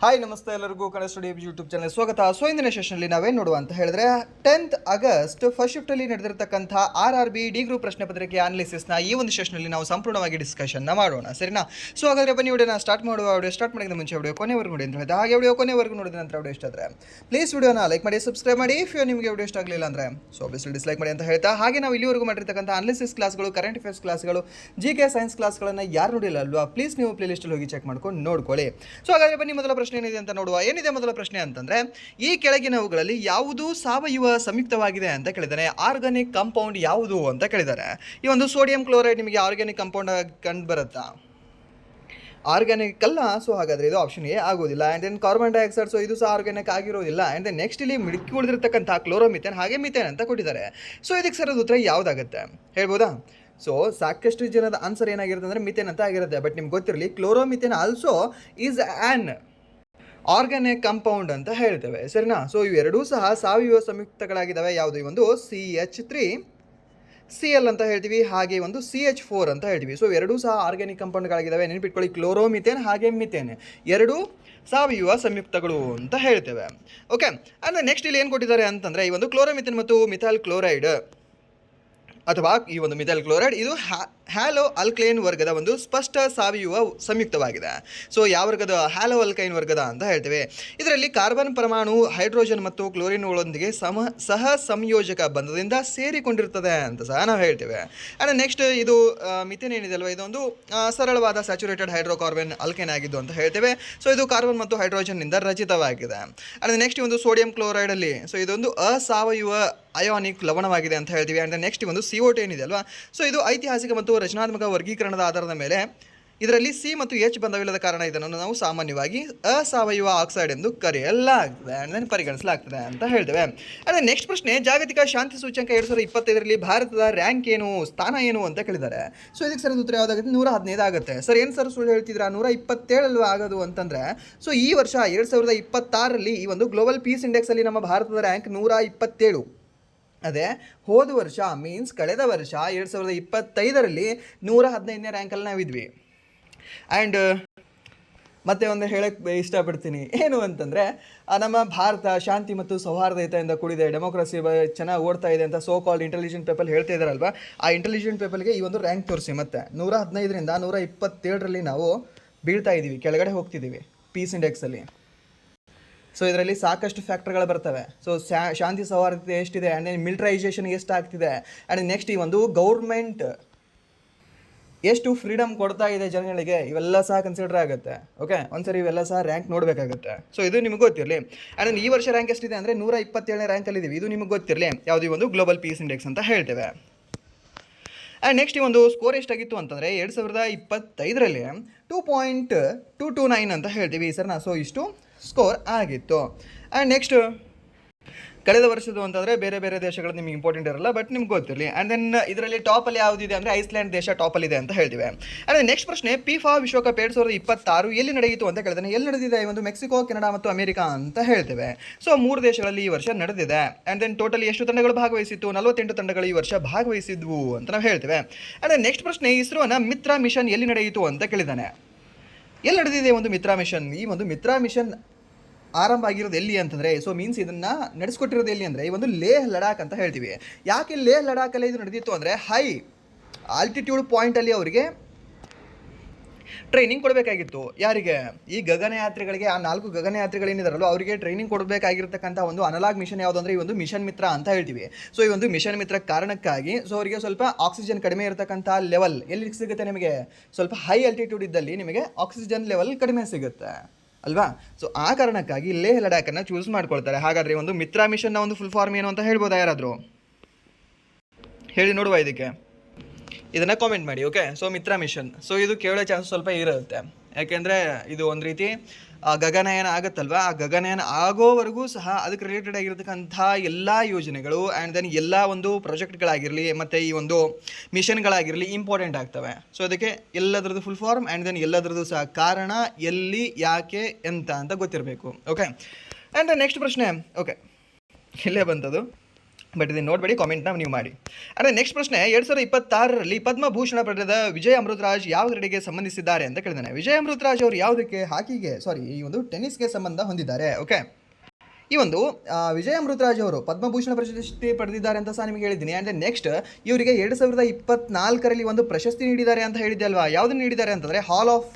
Hi ನಮಸ್ತೆ ಎಲ್ಲರಿಗೂ Kannada studio YouTube channel ಸ್ವಾಗತ. ಸೊ ಇಂದಿನ ಸೆಷನ್ಲಿ ನಾವೇನು ನೋಡುವ ಅಂತ ಹೇಳಿದ್ರೆ 10th ಆಗಸ್ಟ್ ಫಸ್ಟ್ ಶಿಫ್ಟಲ್ಲಿ ನಡೆದಿರತಕ್ಕಂಥ RRB ಡಿ ಗ್ರೂಪ್ ಪ್ರಶ್ನೆ ಪತ್ರಿಕೆ ಅನಾಲಿಸಿಸ್ನ ಈ ಒಂದು ಸೆಷನ್ನಲ್ಲಿ ನಾವು ಸಂಪೂರ್ಣವಾಗಿ ಡಿಸ್ಕಷನ್ನ ಮಾಡೋಣ, ಸರಿನಾ? ಸೊ ಹಾಗಾದರೆ ಬನ್ನಿ ವಿಡಿಯೋನ ಸ್ಟಾರ್ಟ್ ಮಾಡುವ. ವಿಡಿಯೋ ಸ್ಟಾರ್ಟ್ ಮಾಡಿದ ಮುಂಚೆ ವಿಡಿಯೋ ಕೊನೆವರೆಗೂ ನೋಡಿ ಅಂತ ಹೇಳಿದೆ. ಹಾಗೆ ವಿಡಿಯೋ ಕೊನೆವರೆಗೂ ನೋಡಿದ ನಂತರ ವಿಡಿಯೋ ಇಷ್ಟ ಆದರೆ ಪ್ಲೀಸ್ ವಿಡಿಯೋನ ಲೈಕ್ ಮಾಡಿ, ಸಬ್ಸ್ಕ್ರೈಬ್ ಮಾಡಿ. ಇಫ್ ನಿಮಗೆ ವಿಡಿಯೋ ಇಷ್ಟ ಆಗಲಿಲ್ಲ ಅಂದರೆ ಸೊ ಆಬ್ವಿಯಸ್ಲಿ ಡಿಸ್ಲೈಕ್ ಮಾಡಿ ಅಂತ ಹೇಳ್ತಾ, ಹಾಗೆ ನಾವು ಇಲ್ಲಿವರೆಗೂ ಮಾಡಿರ್ತಕ್ಕಂಥ ಅನಾಲಿಸಿಸ್ ಕ್ಲಾಸ್ಗಳು, ಕರೆಂಟ್ ಅಫೇರ್ಸ್ ಕ್ಲಾಸ್ಗಳು, GK ಸೈನ್ಸ್ ಕ್ಲಾಸ್ಗಳನ್ನು ಯಾರು ನೋಡಿಲ್ಲ ಅಲ್ವಾ, ಪ್ಲೀಸ್ ನೀವು ಪ್ಲೇಲಿಸ್ಟಲ್ಲಿ ಹೋಗಿ ಚೆಕ್ ಮಾಡ್ಕೊಂಡು ನೋಡ್ಕೊಳ್ಳಿ. ಸೊ ಹಾಗಾದರೆ ಬನ್ನಿ ಮೊದಲ ಪ್ರಶ್ನೆ ಏನಿದೆ ಅಂತ ನೋಡುವ. ಏನಿದೆ ಮೊದಲ ಪ್ರಶ್ನೆ ಅಂತಂದ್ರೆ, ಈ ಕೆಳಗಿನವುಗಳಲ್ಲಿ ಯಾವುದು ಸಾವಯವ ಸಂಯುಕ್ತವಾಗಿದೆ ಅಂತ ಕೇಳಿದ್ದಾರೆ. ಆರ್ಗಾನಿಕ್ ಕಾಂಪೌಂಡ್ ಯಾವುದು ಅಂತ ಕೇಳಿದ್ದಾರೆ. ಈ ಒಂದು ಸೋಡಿಯಂ ಕ್ಲೋರೈಡ್ ನಿಮಗೆ ಆರ್ಗ್ಯಾನಿಕ್ ಕಾಂಪೌಂಡ್ ಕಂಡು ಬರುತ್ತಾ? ಆರ್ಗ್ಯಾನಿಕ್ ಅಲ್ಲ. ಸೊ ಹಾಗಾದರೆ ಇದು ಆಪ್ಷನ್ ಎ ಆಗೋದಿಲ್ಲ. And then carbon dioxide, so ಇದು ಸಹ ಆರ್ಗ್ಯಾನಿಕ್ ಆಗಿರೋದಿಲ್ಲ. ಆ್ಯಂಡ್ ದೆನ್ ನೆಕ್ಸ್ಟ್ ಇಲ್ಲಿ ಮಿಡುಕಿ ಉಳಿದಿರ್ತಕ್ಕಂಥ ಕ್ಲೋರೋಮಿಥೇನ್ ಹಾಗೆ ಮಿಥೇನ್ ಅಂತ ಕೊಟ್ಟಿದ್ದಾರೆ. ಸೊ ಇದಕ್ಕೆ ಸರಿಯಾದ ಉತ್ತರ ಯಾವುದಾಗುತ್ತೆ ಹೇಳ್ಬೋದಾ? ಸೊ ಸಾಕಷ್ಟು ಜನದ ಆನ್ಸರ್ ಏನಾಗಿರುತ್ತೆ ಅಂದರೆ ಮಿಥೇನ್ ಅಂತ ಆಗಿರುತ್ತೆ. ಬಟ್ ನಿಮ್ಗೆ ಗೊತ್ತಿರಲಿ, chloromethane also is an organic compound ಅಂತ ಹೇಳ್ತೇವೆ, ಸರಿನಾ? ಸೊ ಇವೆರಡೂ ಸಹ ಸಾವಯವ ಸಂಯುಕ್ತಗಳಾಗಿದ್ದಾವೆ. ಯಾವುದು? ಈ ಒಂದು CH3Cl ಅಂತ ಹೇಳ್ತೀವಿ, ಹಾಗೆ ಒಂದು CH4 ಅಂತ ಹೇಳ್ತೀವಿ. ಸೊ ಎರಡೂ ಸಹ ಆರ್ಗ್ಯಾನಿಕ್ ಕಾಂಪೌಂಡ್ಗಳಾಗಿದ್ದಾವೆ. ನೆನಪಿಟ್ಕೊಳ್ಳಿ, ಕ್ಲೋರೋಮಿಥೇನ್ ಹಾಗೆ ಮಿಥೇನ್ ಎರಡೂ ಸಾವಯವ ಸಂಯುಕ್ತಗಳು ಅಂತ ಹೇಳ್ತೇವೆ. ಓಕೆ, ಅಂದರೆ ನೆಕ್ಸ್ಟ್ ಇಲ್ಲಿ ಏನು ಕೊಟ್ಟಿದ್ದಾರೆ ಅಂತಂದರೆ, ಈ ಒಂದು ಕ್ಲೋರೋಮಿಥೇನ್ ಮತ್ತು ಮಿಥೈಲ್ ಕ್ಲೋರೈಡ್ ಅಥವಾ ಈ ಒಂದು ಮಿಥೈಲ್ ಕ್ಲೋರೈಡ್ ಇದು ಹ್ಯಾಲೋ ಅಲ್ಕೈನ್ ವರ್ಗದ ಒಂದು ಸ್ಪಷ್ಟ ಸಾವಯವ ಸಂಯುಕ್ತವಾಗಿದೆ. ಸೊ ಯಾವ ವರ್ಗದ? ಹ್ಯಾಲೋ ಅಲ್ಕೈನ್ ವರ್ಗದ ಅಂತ ಹೇಳ್ತೇವೆ. ಇದರಲ್ಲಿ ಕಾರ್ಬನ್ ಪರಮಾಣು ಹೈಡ್ರೋಜನ್ ಮತ್ತು ಕ್ಲೋರಿನ್ಗಳೊಂದಿಗೆ ಸಹ ಸಂಯೋಜಕ ಬಂಧದಿಂದ ಸೇರಿಕೊಂಡಿರ್ತದೆ ಅಂತ ಸಹ ನಾವು ಹೇಳ್ತೇವೆ. ಆ್ಯಂಡ್ ನೆಕ್ಸ್ಟ್ ಇದು ಮಿಥೇನ್ ಏನಿದೆ ಅಲ್ವಾ, ಇದೊಂದು ಸರಳವಾದ ಸ್ಯಾಚುರೇಟೆಡ್ ಹೈಡ್ರೋಕಾರ್ಬನ್ ಅಲ್ಕೈನ್ ಆಗಿದ್ದು ಅಂತ ಹೇಳ್ತೇವೆ. ಸೊ ಇದು ಕಾರ್ಬನ್ ಮತ್ತು ಹೈಡ್ರೋಜನ್ನಿಂದ ರಚಿತವಾಗಿದೆ. ಆ್ಯಂಡ್ ನೆಕ್ಸ್ಟ್ ಒಂದು ಸೋಡಿಯಂ ಕ್ಲೋರೈಡಲ್ಲಿ ಸೊ ಇದೊಂದು ಅಸಾವಯವ ಅಯಾನಿಕ್ ಲವಣವಾಗಿದೆ ಅಂತ ಹೇಳ್ತೀವಿ. ಆ್ಯಂಡ್ ನೆಕ್ಸ್ಟ್ ಒಂದು CO2 ಏನಿದೆ ಅಲ್ವಾ, ಸೊ ಇದು ಐತಿಹಾಸಿಕ ಮತ್ತು ರಚನಾತ್ಮಕ ವರ್ಗೀಕರಣದ ಆಧಾರದ ಮೇಲೆ ಇದರಲ್ಲಿ C ಮತ್ತು H ಬಂಧವಿಲ್ಲದ ಕಾರಣ ಇದನ್ನು ನಾವು ಸಾಮಾನ್ಯವಾಗಿ ಅಸಾವಯವ ಆಕ್ಸೈಡ್ ಎಂದು ಕರೆಯಲಾಗ್ತದೆ, ಅಂದರೆ ಪರಿಗಣಿಸಲಾಗ್ತದೆ ಅಂತ ಹೇಳ್ತೇವೆ. ಅಂದರೆ ನೆಕ್ಸ್ಟ್ ಪ್ರಶ್ನೆ, ಜಾಗತಿಕ ಶಾಂತಿ ಸೂಚ್ಯಂಕ 2025ರಲ್ಲಿ ಭಾರತದ ರ್ಯಾಂಕ್ ಏನು, ಸ್ಥಾನ ಏನು ಅಂತ ಕೇಳಿದ್ದಾರೆ. ಸೊ ಇದಕ್ಕೆ ಸರಿಯಾದ ಉತ್ತರ ಯಾವುದಾಗುತ್ತೆ? 115 ಆಗುತ್ತೆ. ಸರ್ ಏನು ಸರ್ ಸುಳ್ಳು ಹೇಳ್ತಿದ್ದೀರಾ? 127 ಆಗೋದು ಅಂತಂದರೆ, ಸೊ ಈ ವರ್ಷ 2026ರಲ್ಲಿ ಈ ಒಂದು ಗ್ಲೋಬಲ್ ಪೀಸ್ ಇಂಡೆಕ್ಸಲ್ಲಿ ನಮ್ಮ ಭಾರತದ ರ್ಯಾಂಕ್ 127. ಅದೇ ಹೋದ ವರ್ಷ ಮೀನ್ಸ್ ಕಳೆದ ವರ್ಷ 2025ರಲ್ಲಿ 115ನೇ ರ್ಯಾಂಕಲ್ಲಿ ನಾವಿದ್ವಿ. ಆ್ಯಂಡ್ ಮತ್ತೆ ಒಂದು ಹೇಳಕ್ಕೆ ಇಷ್ಟಪಡ್ತೀನಿ ಏನು ಅಂತಂದರೆ, ನಮ್ಮ ಭಾರತ ಶಾಂತಿ ಮತ್ತು ಸೌಹಾರ್ದತೆಯಿಂದ ಕೂಡಿದೆ, ಡೆಮೋಕ್ರಸಿ ಚೆನ್ನಾಗಿ ಓಡ್ತಾ ಇದೆ ಅಂತ ಸೋ ಕಾಲ್ಡ್ ಇಂಟೆಲಿಜೆಂಟ್ ಪೀಪಲ್ ಹೇಳ್ತಾ ಇದ್ದಾರಲ್ವ, ಆ ಇಂಟೆಲಿಜೆಂಟ್ ಪೀಪಲ್ಗೆ ಈ ಒಂದು ರ್ಯಾಂಕ್ ತೋರಿಸಿ. ಮತ್ತೆ 115ರಿಂದ 127ರಲ್ಲಿ ನಾವು ಬೀಳ್ತಾ ಇದ್ದೀವಿ, ಕೆಳಗಡೆ ಹೋಗ್ತಿದ್ದೀವಿ ಪೀಸ್ ಇಂಡೆಕ್ಸಲ್ಲಿ. ಸೊ ಇದರಲ್ಲಿ ಸಾಕಷ್ಟು ಫ್ಯಾಕ್ಟರ್ಗಳು ಬರ್ತವೆ. ಸೊ ಶಾಂತಿ ಸೌಹಾರ್ದತೆ ಎಷ್ಟಿದೆ, ಆ್ಯಂಡ್ ದೆನ್ ಮಿಲಿಟರೈಸೇಷನ್ ಎಷ್ಟು ಆಗ್ತಿದೆ, ಆ್ಯಂಡ್ ನೆಕ್ಸ್ಟ್ ಈ ಒಂದು ಗೌರ್ಮೆಂಟ್ ಎಷ್ಟು ಫ್ರೀಡಮ್ ಕೊಡ್ತಾ ಇದೆ ಜನಗಳಿಗೆ, ಇವೆಲ್ಲ ಸಹ ಕನ್ಸಿಡರ್ ಆಗುತ್ತೆ. ಓಕೆ, ಒಂದ್ಸರಿ ಇವೆಲ್ಲ ಸಹ ರ್ಯಾಂಕ್ ನೋಡಬೇಕಾಗುತ್ತೆ. ಸೊ ಇದು ನಿಮಗೆ ಗೊತ್ತಿರಲಿ. ಆ್ಯಂಡ್ ಈ ವರ್ಷ ರ್ಯಾಂಕ್ ಎಷ್ಟಿದೆ ಅಂದರೆ 127ನೇ ರ್ಯಾಂಕಲ್ಲಿದ್ದೀವಿ. ಇದು ನಿಮಗೆ ಗೊತ್ತಿರಲಿ, ಯಾವುದೇ ಒಂದು ಗ್ಲೋಬಲ್ ಪೀಸ್ ಇಂಡೆಕ್ಸ್ ಅಂತ ಹೇಳ್ತೇವೆ. ಆ್ಯಂಡ್ ನೆಕ್ಸ್ಟ್ ಈ ಒಂದು ಸ್ಕೋರ್ ಎಷ್ಟಾಗಿತ್ತು ಅಂತಂದರೆ 2025ರಲ್ಲಿ 2.229 ಅಂತ ಹೇಳ್ತೀವಿ ಸರ್ನಾ. ಸೊ ಇಷ್ಟು ಸ್ಕೋರ್ ಆಗಿತ್ತು. ಆ್ಯಂಡ್ ನೆಕ್ಸ್ಟ್ ಕಳೆದ ವರ್ಷದ್ದು ಅಂತಂದರೆ ಬೇರೆ ಬೇರೆ ದೇಶಗಳು ನಿಮ್ಗೆ ಇಂಪಾರ್ಟೆಂಟ್ ಇರಲ್ಲ, ಬಟ್ ನಿಮ್ಗೆ ಗೊತ್ತಿರಲಿ. ಆ್ಯಂಡ್ ದೆನ್ ಇದರಲ್ಲಿ ಟಾಪಲ್ಲಿ ಯಾವುದಿದೆ ಅಂದರೆ ಐಸ್ಲ್ಯಾಂಡ್ ದೇಶ ಟಾಪಲ್ಲಿದೆ ಅಂತ ಹೇಳ್ತೀವಿ. ಆ್ಯಂಡ್ ನೆಕ್ಸ್ಟ್ ಪ್ರಶ್ನೆ, FIFA ವಿಶ್ವಕಪ್ 2026 ಎಲ್ಲಿ ನಡೆಯಿತು ಅಂತ ಕೇಳಿದಾನೆ. ಎಲ್ಲಿ ನಡೆದಿದೆ? ಒಂದು ಮೆಕ್ಸಿಕೋ, ಕೆನಡಾ ಮತ್ತು ಅಮೆರಿಕಾ ಅಂತ ಹೇಳ್ತೇವೆ. ಸೊ 3 ದೇಶಗಳಲ್ಲಿ ಈ ವರ್ಷ ನಡೆದಿದೆ. ಆ್ಯಂಡ್ ದೆನ್ ಟೋಟಲಿ ಎಷ್ಟು ತಂಡಗಳು ಭಾಗವಹಿಸಿತ್ತು? 48 ತಂಡಗಳು ಈ ವರ್ಷ ಭಾಗವಹಿಸಿದ್ವು ಅಂತ ನಾವು ಹೇಳ್ತೇವೆ. ಆ್ಯಂಡ್ ನೆಕ್ಸ್ಟ್ ಪ್ರಶ್ನೆ, ಇಸ್ರೋನ ಮಿತ್ರ ಮಿಷನ್ ಎಲ್ಲಿ ನಡೆಯಿತು ಅಂತ ಕೇಳಿದಾನೆ. ಎಲ್ಲಿ ನಡೆದಿದೆ ಒಂದು ಮಿತ್ರ ಮಿಷನ್? ಈ ಒಂದು ಮಿತ್ರ ಮಿಷನ್ ಆರಂಭ ಆಗಿರೋದು ಎಲ್ಲಿ ಅಂತಂದರೆ, ಸೊ ಮೀನ್ಸ್ ಇದನ್ನು ನಡೆಸ್ಕೊಟ್ಟಿರೋದು ಎಲ್ಲಿ ಅಂದರೆ ಈ ಒಂದು ಲೇಹ್ ಲಡಾಖ್ ಅಂತ ಹೇಳ್ತೀವಿ. ಯಾಕೆ ಲೇಹ್ ಲಡಾಖಲ್ಲಿ ಇದು ನಡೆದಿತ್ತು ಅಂದರೆ, ಹೈ ಆಲ್ಟಿಟ್ಯೂಡ್ ಪಾಯಿಂಟಲ್ಲಿ ಅವರಿಗೆ ಟ್ರೈನಿಂಗ್ ಕೊಡಬೇಕಾಗಿತ್ತು. ಯಾರಿಗೆ? ಈ ಗಗನಯಾತ್ರಿಗಳಿಗೆ. ಆ 4 ಗಗನಯಾತ್ರಿಗಳೇನಿದಾರಲ್ಲ ಅವರಿಗೆ ಟ್ರೈನಿಂಗ್ ಕೊಡಬೇಕಾಗಿರ್ತಕ್ಕಂಥ ಒಂದು ಅನಲಾಗ್ ಮಿಷನ್ ಯಾವುದು ಅಂದರೆ ಈ ಒಂದು ಮಿಷನ್ ಮಿತ್ರ ಅಂತ ಹೇಳ್ತೀವಿ. ಸೊ ಈ ಒಂದು ಮಿಷನ್ ಮಿತ್ರ ಕಾರಣಕ್ಕಾಗಿ ಸೊ ಅವರಿಗೆ ಸ್ವಲ್ಪ ಆಕ್ಸಿಜನ್ ಕಡಿಮೆ ಇರತಕ್ಕಂಥ ಲೆವೆಲ್ ಎಲ್ಲಿ ಸಿಗುತ್ತೆ ನಿಮಗೆ? ಸ್ವಲ್ಪ ಹೈ ಆಲ್ಟಿಟ್ಯೂಡ್ ಇದ್ದಲ್ಲಿ ನಿಮಗೆ ಆಕ್ಸಿಜನ್ ಲೆವೆಲ್ ಕಡಿಮೆ ಸಿಗುತ್ತೆ ಅಲ್ವಾ? ಸೊ ಆ ಕಾರಣಕ್ಕಾಗಿ ಲೇಹ್ ಲಡಾಖನ್ನು ಚೂಸ್ ಮಾಡ್ಕೊಳ್ತಾರೆ. ಹಾಗಾದರೆ ಒಂದು ಮಿತ್ರ ಮಿಷನ್ನ ಒಂದು ಫುಲ್ ಫಾರ್ಮ್ ಏನು ಅಂತ ಹೇಳ್ಬೋದಾ ಯಾರಾದರೂ? ಹೇಳಿ ನೋಡುವ, ಇದನ್ನು ಕಾಮೆಂಟ್ ಮಾಡಿ. ಓಕೆ, ಸೊ ಮಿತ್ರ ಮಿಷನ್, ಸೊ ಇದು ಕೇಳೋ ಚಾನ್ಸ್ ಸ್ವಲ್ಪ ಇರುತ್ತೆ. ಯಾಕೆಂದರೆ ಇದು ಒಂದು ರೀತಿ ಗಗನಯಾನ ಆಗುತ್ತಲ್ವ, ಆ ಗಗನಯಾನ ಆಗೋವರೆಗೂ ಸಹ ಅದಕ್ಕೆ ರಿಲೇಟೆಡ್ ಆಗಿರತಕ್ಕಂಥ ಎಲ್ಲ ಯೋಜನೆಗಳು ಆ್ಯಂಡ್ ದೆನ್ ಎಲ್ಲ ಒಂದು ಪ್ರಾಜೆಕ್ಟ್ಗಳಾಗಿರಲಿ ಮತ್ತು ಈ ಒಂದು ಮಿಷನ್ಗಳಾಗಿರಲಿ ಇಂಪಾರ್ಟೆಂಟ್ ಆಗ್ತವೆ. ಸೊ ಅದಕ್ಕೆ ಎಲ್ಲದರದ್ದು ಫುಲ್ ಫಾರ್ಮ್ ಆ್ಯಂಡ್ ದೆನ್ ಎಲ್ಲದರದ್ದು ಸಹ ಕಾರಣ, ಎಲ್ಲಿ, ಯಾಕೆ, ಎಂತ ಅಂತ ಗೊತ್ತಿರಬೇಕು. ಓಕೆ, ಆ್ಯಂಡ್ ನೆಕ್ಸ್ಟ್ ಪ್ರಶ್ನೆ. ಓಕೆ, ಇಲ್ಲೇ ಬಂತದು. ಬಟ್ ಇದನ್ನು ನೋಡಬೇಡಿ, ಕಾಮೆಂಟ್ನ ನೀವು ಮಾಡಿ. ಅಂದರೆ ನೆಕ್ಸ್ಟ್ ಪ್ರಶ್ನೆ, 2026ರಲ್ಲಿ ಪದ್ಮಭೂಷಣ ಪಡೆದ ವಿಜಯ್ ಅಮೃತರಾಜ್ ಯಾವ ಕ್ರೀಡೆಗೆ ಸಂಬಂಧಿಸಿದ್ದಾರೆ ಅಂತ ಕೇಳಿದ್ದಾನೆ. ವಿಜಯ್ ಅಮೃತರಾಜ್ ಅವರು ಯಾವುದಕ್ಕೆ, ಹಾಕಿಗೆ, ಈ ಒಂದು ಟೆನ್ನಿಸ್ಗೆ ಸಂಬಂಧ ಹೊಂದಿದ್ದಾರೆ. ಓಕೆ, ಈ ಒಂದು ವಿಜಯ್ ಅಮೃತರಾಜ್ ಅವರು ಪದ್ಮಭೂಷಣ ಪ್ರಶಸ್ತಿ ಪಡೆದಿದ್ದಾರೆ ಅಂತ ಸಹ ನಿಮಗೆ ಹೇಳಿದ್ದೀನಿ. ಆ್ಯಂಡ್ ನೆಕ್ಸ್ಟ್ ಇವರಿಗೆ 2024ರಲ್ಲಿ ಒಂದು ಪ್ರಶಸ್ತಿ ನೀಡಿದ್ದಾರೆ ಅಂತ ಹೇಳಿದ್ದೆ ಅಲ್ವಾ. ಯಾವುದನ್ನು ನೀಡಿದ್ದಾರೆ ಅಂತಂದರೆ ಹಾಲ್ ಆಫ್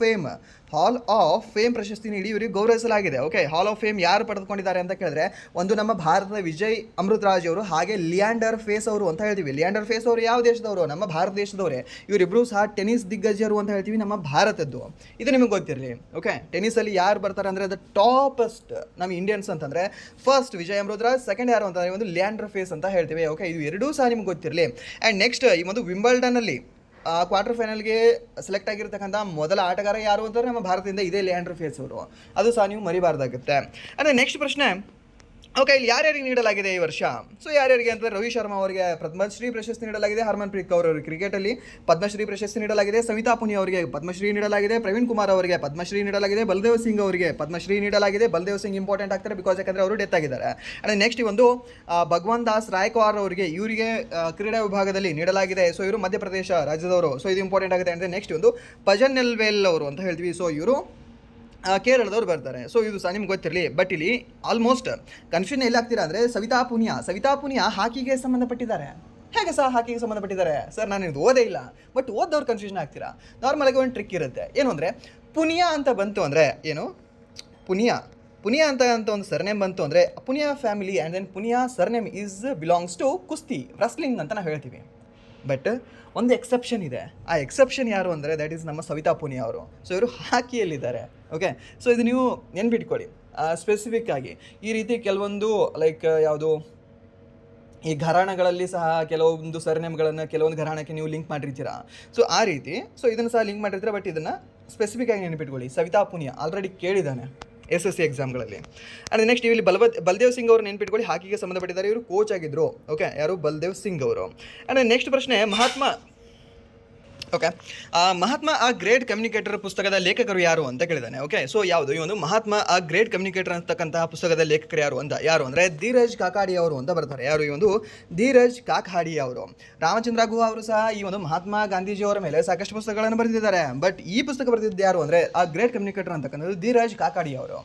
ಫೇಮ್ ಪ್ರಶಸ್ತಿ ನೀಡಿ ಇವರಿಗೆ ಗೌರವಿಸಲಾಗಿದೆ. ಓಕೆ, ಹಾಲ್ ಆಫ್ ಫೇಮ್ ಯಾರು ಪಡೆದುಕೊಂಡಿದ್ದಾರೆ ಅಂತ ಕೇಳಿದ್ರೆ ಒಂದು ನಮ್ಮ ಭಾರತದ ವಿಜಯ್ ಅಮೃತರಾಜ್ ಅವರು, ಹಾಗೆ ಲಿಯಾಂಡರ್ ಫೇಸ್ ಅವರು ಅಂತ ಹೇಳ್ತೀವಿ. ಲಿಯಾಂಡರ್ ಫೇಸ್ ಅವರು ಯಾವ ದೇಶದವರು? ನಮ್ಮ ಭಾರತ ದೇಶದವರೇ. ಇವರಿಬ್ಬರು ಸಹ ಟೆನ್ನಿಸ್ ದಿಗ್ಗಜರು ಅಂತ ಹೇಳ್ತೀವಿ, ನಮ್ಮ ಭಾರತದ್ದು. ಇದು ನಿಮಗೆ ಗೊತ್ತಿರಲಿ. ಓಕೆ, ಟೆನ್ನಿಸಲ್ಲಿ ಯಾರು ಬರ್ತಾರೆ ಅಂದರೆ ಅದು ಟಾಪೆಸ್ಟ್ ನಮ್ಮ ಇಂಡಿಯನ್ಸ್ ಅಂತಂದರೆ ಫಸ್ಟ್ ವಿಜಯ್ ಅಮೃತರಾಜ್, ಸೆಕೆಂಡ್ ಯಾರು ಅಂತಂದರೆ ಒಂದು ಲಿಯಾಂಡರ್ ಫೇಸ್ ಅಂತ ಹೇಳ್ತೀವಿ. ಓಕೆ, ಇದು ಎರಡೂ ಸಹ ನಿಮ್ಗೆ ಗೊತ್ತಿರಲಿ. ಆ್ಯಂಡ್ ನೆಕ್ಸ್ಟ್ ಈ ಒಂದು ವಿಂಬಲ್ಡನ್ನಲ್ಲಿ ಕ್ವಾರ್ಟರ್ ಫೈನಲ್ಗೆ ಸೆಲೆಕ್ಟ್ ಆಗಿರ್ತಕ್ಕಂಥ ಮೊದಲ ಆಟಗಾರ ಯಾರು ಅಂತಂದರೆ ನಮ್ಮ ಭಾರತದಿಂದ ಇದೇ ಲಿಯಾಂಡರ್ ಫೇಸ್ ಅವರು. ಅದು ಸಹ ನೀವು ಮರಿಬಾರ್ದಾಗುತ್ತೆ. ಅಂದರೆ ನೆಕ್ಸ್ಟ್ ಪ್ರಶ್ನೆ, ಓಕೆ, ಇಲ್ಲಿ ಯಾರ್ಯಾರಿಗೆ ನೀಡಲಾಗಿದೆ ಈ ವರ್ಷ? ಸೊ ಯಾರ್ಯಾರಿಗೆ ಅಂತಂದರೆ ರೋಹಿತ್ ಶರ್ಮಾ ಅವರಿಗೆ ಪದ್ಮಶ್ರೀ ಪ್ರಶಸ್ತಿ ನೀಡಲಾಗಿದೆ, ಹರ್ಮನ್ಪ್ರೀತ್ ಕೌರ್ ಅವರಿಗೆ ಕ್ರಿಕೆಟಲ್ಲಿ ಪದ್ಮಶ್ರೀ ಪ್ರಶಸ್ತಿ ನೀಡಲಾಗಿದೆ, ಸವಿತಾ ಪುನಿಯಾ ಅವರಿಗೆ ಪದ್ಮಶ್ರೀ ನೀಡಲಾಗಿದೆ, ಪ್ರವೀಣ್ ಕುಮಾರ್ ಅವರಿಗೆ ಪದ್ಮಶ್ರೀ ನೀಡಲಾಗಿದೆ, ಬಲ್ದೇವ್ ಸಿಂಗ್ ಅವರಿಗೆ ಪದ್ಮಶ್ರೀ ನೀಡಲಾಗಿದೆ. ಬಲ್ದೇವ್ ಸಿಂಗ್ ಇಂಪಾರ್ಟೆಂಟ್ ಆಗ್ತಾರೆ ಬಿಕಾಸ್ ಯಾಕಂದರೆ ಅವರು ಡೆತ್ ಆಗಿದ್ದಾರೆ. ಅಂದರೆ ನೆಕ್ಸ್ಟ್ ಈ ಒಂದು ಭಗವಾನ್ ದಾಸ್ ರಾಯ್ಕವಾರ್ ಇವರಿಗೆ ಕ್ರೀಡಾ ವಿಭಾಗದಲ್ಲಿ ನೀಡಲಾಗಿದೆ. ಸೊ ಇವರು ಮಧ್ಯಪ್ರದೇಶ ರಾಜ್ಯದವರು. ಸೊ ಇದು ಇಂಪಾರ್ಟೆಂಟ್ ಆಗುತ್ತೆ. ಅಂದರೆ ನೆಕ್ಸ್ಟ್ ಒಂದು ಭಜನ್ ನೆಲ್ವೇಲ್ ಅವರು ಅಂತ ಹೇಳ್ತೀವಿ. ಸೊ ಇವರು ಕೇರಳದವ್ರು ಬರ್ತಾರೆ. ಸೊ ಇದು ಸಹ ನಿಮ್ಗೆ ಗೊತ್ತಿರಲಿ. ಬಟ್ ಇಲ್ಲಿ ಆಲ್ಮೋಸ್ಟ್ ಕನ್ಫ್ಯೂಷನ್ ಎಲ್ಲಾಗ್ತೀರಾ ಅಂದರೆ ಸವಿತಾ ಪುನಿಯಾ ಹಾಕಿಗೆ ಸಂಬಂಧಪಟ್ಟಿದ್ದಾರೆ. ಹೇಗೆ ಸಹ ಹಾಕಿಗೆ ಸಂಬಂಧಪಟ್ಟಿದ್ದಾರೆ ಸರ್? ನಾನು ಇದು ಓದೇ ಇಲ್ಲ, ಬಟ್ ಓದೋರು ಕನ್ಫ್ಯೂಷನ್ ಆಗ್ತೀರಾ. ನಾರ್ಮಲಾಗಿ ಒಂದು ಟ್ರಿಕ್ ಇರುತ್ತೆ. ಏನು ಅಂದರೆ ಪುನಿಯಾ ಅಂತ ಬಂತು ಅಂದರೆ ಏನು, ಪುನಿಯಾ ಅಂತ ಒಂದು ಸರ್ನೇಮ್ ಬಂತು ಅಂದರೆ Punia family and then Punia surname belongs to ಕುಸ್ತಿ, ವ್ರಸ್ಲಿಂಗ್ ಅಂತ ನಾವು ಹೇಳ್ತೀವಿ. ಬಟ್ ಒಂದು ಎಕ್ಸೆಪ್ಷನ್ ಇದೆ. ಆ ಎಕ್ಸೆಪ್ಷನ್ ಯಾರು ಅಂದರೆ ದ್ಯಾಟ್ ಈಸ್ ನಮ್ಮ ಸವಿತಾ ಪುನಿಯಾ ಅವರು. ಸೊ ಇವರು ಹಾಕಿಯಲ್ಲಿದ್ದಾರೆ. ಓಕೆ, ಸೊ ಇದು ನೀವು ನೆನ್ಪಿಟ್ಕೊಳ್ಳಿ ಸ್ಪೆಸಿಫಿಕ್ ಆಗಿ. ಈ ರೀತಿ ಕೆಲವೊಂದು ಲೈಕ್ ಯಾವುದು ಈ ಘರಾಣಗಳಲ್ಲಿ ಸಹ ಕೆಲವೊಂದು ಸರ್ನೇಮ್ಗಳನ್ನು ಕೆಲವೊಂದು ಘರಾಣಕ್ಕೆ ನೀವು ಲಿಂಕ್ ಮಾಡಿರ್ತೀರಾ. ಸೊ ಆ ರೀತಿ ಇದನ್ನು ಸಹ ಲಿಂಕ್ ಮಾಡಿರ್ತೀರ. ಬಟ್ ಇದನ್ನು ಸ್ಪೆಸಿಫಿಕ್ ಆಗಿ ನೆನ್ಪಿಟ್ಕೊಳ್ಳಿ. ಸವಿತಾ ಪುನಿಯಾ ಆಲ್ರೆಡಿ ಕೇಳಿದ್ದಾನೆ SSC ಎಕ್ಸಾಮ್ಗಳಲ್ಲಿ. ಆ್ಯಂಡ್ ನೆಕ್ಸ್ಟ್ ಇಲ್ಲಿ ಬಲ್ದೇವ್ ಸಿಂಗ್ ಅವರು ನೆನ್ಪಿಟ್ಕೊಳ್ಳಿ, ಹಾಕಿಗೆ ಸಂಬಂಧಪಟ್ಟಿದ್ದಾರೆ. ಇವರು ಕೋಚ್ ಆಗಿದ್ದರು. ಓಕೆ, ಯಾರು? ಬಲ್ದೇವ್ ಸಿಂಗ್ ಅವರು. ಆ್ಯಂಡ್ ನೆಕ್ಸ್ಟ್ ಪ್ರಶ್ನೆ, ಮಹಾತ್ಮ ಆ ಗ್ರೇಟ್ ಕಮ್ಯುನಿಕೇಟರ್ ಪುಸ್ತಕದ ಲೇಖಕರು ಯಾರು ಅಂತ ಕೇಳಿದ್ದಾನೆ. ಓಕೆ, ಸೊ ಯಾವುದು ಈ ಒಂದು ಮಹಾತ್ಮ ಆ ಗ್ರೇಟ್ ಕಮ್ಯುನಿಕೇಟರ್ ಅಂತಕ್ಕಂತಹ ಪುಸ್ತಕದ ಲೇಖಕರು ಯಾರು ಅಂದರೆ ಧೀರಜ್ ಕಾಕಾಡಿ ಅವರು ಅಂತ ಬರ್ತಾರೆ. ಯಾರು? ಈ ಒಂದು ಧೀರಜ್ ಕಾಕಾಡಿ ಅವರು. ರಾಮಚಂದ್ರ ಗುಹಾ ಅವರು ಸಹ ಈ ಒಂದು ಮಹಾತ್ಮ ಗಾಂಧೀಜಿಯವರ ಮೇಲೆ ಸಾಕಷ್ಟು ಪುಸ್ತಕಗಳನ್ನು ಬರೆದಿದ್ದಾರೆ. ಬಟ್ ಈ ಪುಸ್ತಕ ಬರೆದಿದ್ದು ಯಾರು ಅಂದರೆ ಆ ಗ್ರೇಟ್ ಕಮ್ಯುನಿಕೇಟರ್ ಅಂತಕ್ಕಂಥದ್ದು ಧೀರಜ್ ಕಾಕಾಡಿ ಅವರು.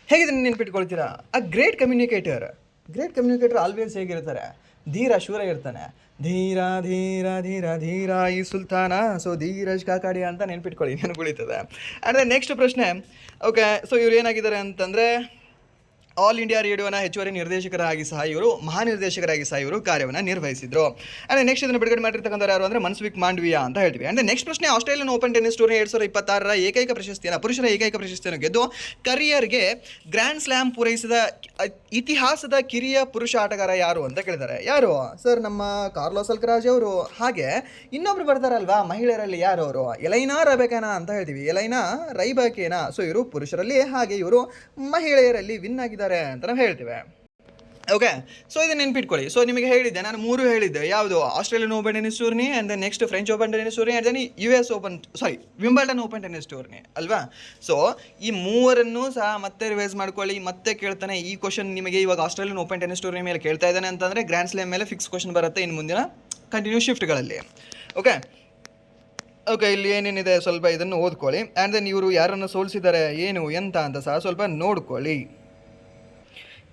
ಹೇಗಿದ್ರೆ ನೆನ್ಪಿಟ್ಕೊಳ್ತೀರಾ? ಆ ಗ್ರೇಟ್ ಕಮ್ಯುನಿಕೇಟರ್ ಆಲ್ವೇಸ್ ಹೇಗಿರ್ತಾರೆ? ಧೀರ ಶೂರ ಇರ್ತಾನೆ. ಧೀರ ಧೀರ ಧೀರ ಧೀರ ಈ ಸುಲ್ತಾನ. ಸೊ ಧೀರಜ್ ಕಾಕಾಡಿ ಅಂತ ನೆನ್ಪಿಟ್ಕೊಳ್ಳಿ, ನೆನಪುಳಿತದೆ. ಆ್ಯಂಡ್ ನೆಕ್ಸ್ಟ್ ಪ್ರಶ್ನೆ, ಓಕೆ, ಸೊ ಇವ್ರು ಏನಾಗಿದ್ದಾರೆ ಅಂತಂದರೆ ಆಲ್ ಇಂಡಿಯಾ ರೇಡಿಯೋನ ಹೆಚ್ಚುವರಿ ನಿರ್ದೇಶಕರಾಗಿ ಸಹ ಇವರು ಮಹಾನಿರ್ದೇಶಕರಾಗಿ ಸಹ ಇವರು ಕಾರ್ಯವನ್ನು ನಿರ್ವಹಿಸಿದರು. ಆ್ಯಂಡ್ ನೆಕ್ಸ್ಟ್ ಇದನ್ನು ಬಿಡುಗಡೆ ಮಾಡಿರ್ತಕ್ಕಂಥ ಯಾರು ಅಂದರೆ ಮನ್ಸುಖ್ ಮಾಂಡವಿಯಾ ಅಂತ ಹೇಳ್ತೀವಿ. ಆ್ಯಂಡ್ ನೆಕ್ಸ್ಟ್ ಪ್ರಶ್ನೆ, ಆಸ್ಟ್ರೇಲಿಯನ್ ಓಪನ್ ಟೆನ್ನಿಸ್ ಟೂರ್ನಿ 2026ರ ಏಕೈಕ ಪ್ರಶಸ್ತಿಯನ್ನು, ಪುರುಷರ ಏಕೈಕ ಪ್ರಶಸ್ತಿಯನ್ನು ಗೆದ್ದು ಕರಿಯರ್ಗೆ ಗ್ರ್ಯಾಂಡ್ ಸ್ಲ್ಯಾಮ್ ಪೂರೈಸಿದ ಇತಿಹಾಸದ ಕಿರಿಯ ಪುರುಷ ಆಟಗಾರ ಯಾರು ಅಂತ ಕೇಳಿದ್ದಾರೆ. ಯಾರು ಸರ್? ನಮ್ಮ ಕಾರ್ಲೋಸ್ ಅಲ್ಕರಾಜ್ ಅವರು. ಹಾಗೆ ಇನ್ನೊಬ್ರು ಬರ್ತಾರಲ್ವಾ ಮಹಿಳೆಯರಲ್ಲಿ, ಯಾರು ಅವರು? ಎಲೈನಾ ರೈಬಾಕಿನಾ ಅಂತ ಹೇಳ್ತೀವಿ. ಎಲೈನಾ ರೈಬಾಕಿನಾ. ಸೊ ಇವರು ಪುರುಷರಲ್ಲಿ, ಹಾಗೆ ಇವರು ಮಹಿಳೆಯರಲ್ಲಿ ವಿನ್ ಆಗಿದ್ದಾರೆ ಅಂತ ನಾವು ಹೇಳ್ತೇವೆ. ಓಕೆ, ಸೊ ಇದನ್ನು ನೆನ್ಪಿಟ್ಕೊಳ್ಳಿ. ಸೊ ನಿಮಗೆ ಹೇಳಿದ್ದೆ, ನಾನು 3 ಹೇಳಿದ್ದೆ. ಯಾವುದು? Australian open tennis tourney, and then next French open tennis tourney, and then US Wimbledon open tennis tourney ಅಲ್ವಾ. ಸೊ ಈ 3 ಸಹ ಮತ್ತೆ ರಿವೈಸ್ ಮಾಡ್ಕೊಳ್ಳಿ. ಮತ್ತೆ ಕೇಳ್ತಾನೆ ಈ ಕ್ವಶನ್ ನಿಮಗೆ. ಇವಾಗ ಆಸ್ಟ್ರೇಲಿಯನ್ ಓಪನ್ ಟೆನ್ನಿಸ್ ಟೂರ್ನಿ ಮೇಲೆ ಕೇಳ್ತಾ ಇದ್ದಾನೆ ಅಂತಂದರೆ ಗ್ರ್ಯಾಂಡ್ ಸ್ಲಾಮ್ ಮೇಲೆ ಫಿಕ್ಸ್ ಕ್ವಶನ್ ಬರುತ್ತೆ ಇನ್ನು ಮುಂದಿನ ಕಂಟಿನ್ಯೂ ಶಿಫ್ಟ್ಗಳಲ್ಲಿ. ಓಕೆ, ಇಲ್ಲಿ ಏನೇನಿದೆ ಸ್ವಲ್ಪ ಇದನ್ನು ಓದ್ಕೊಳ್ಳಿ. ಆ್ಯಂಡ್ ದೆನ್ ಇವರು ಯಾರನ್ನು ಸೋಲಿಸಿದ್ದಾರೆ, ಏನು ಎಂತ ಅಂತ ಸಹ ಸ್ವಲ್ಪ ನೋಡ್ಕೊಳ್ಳಿ.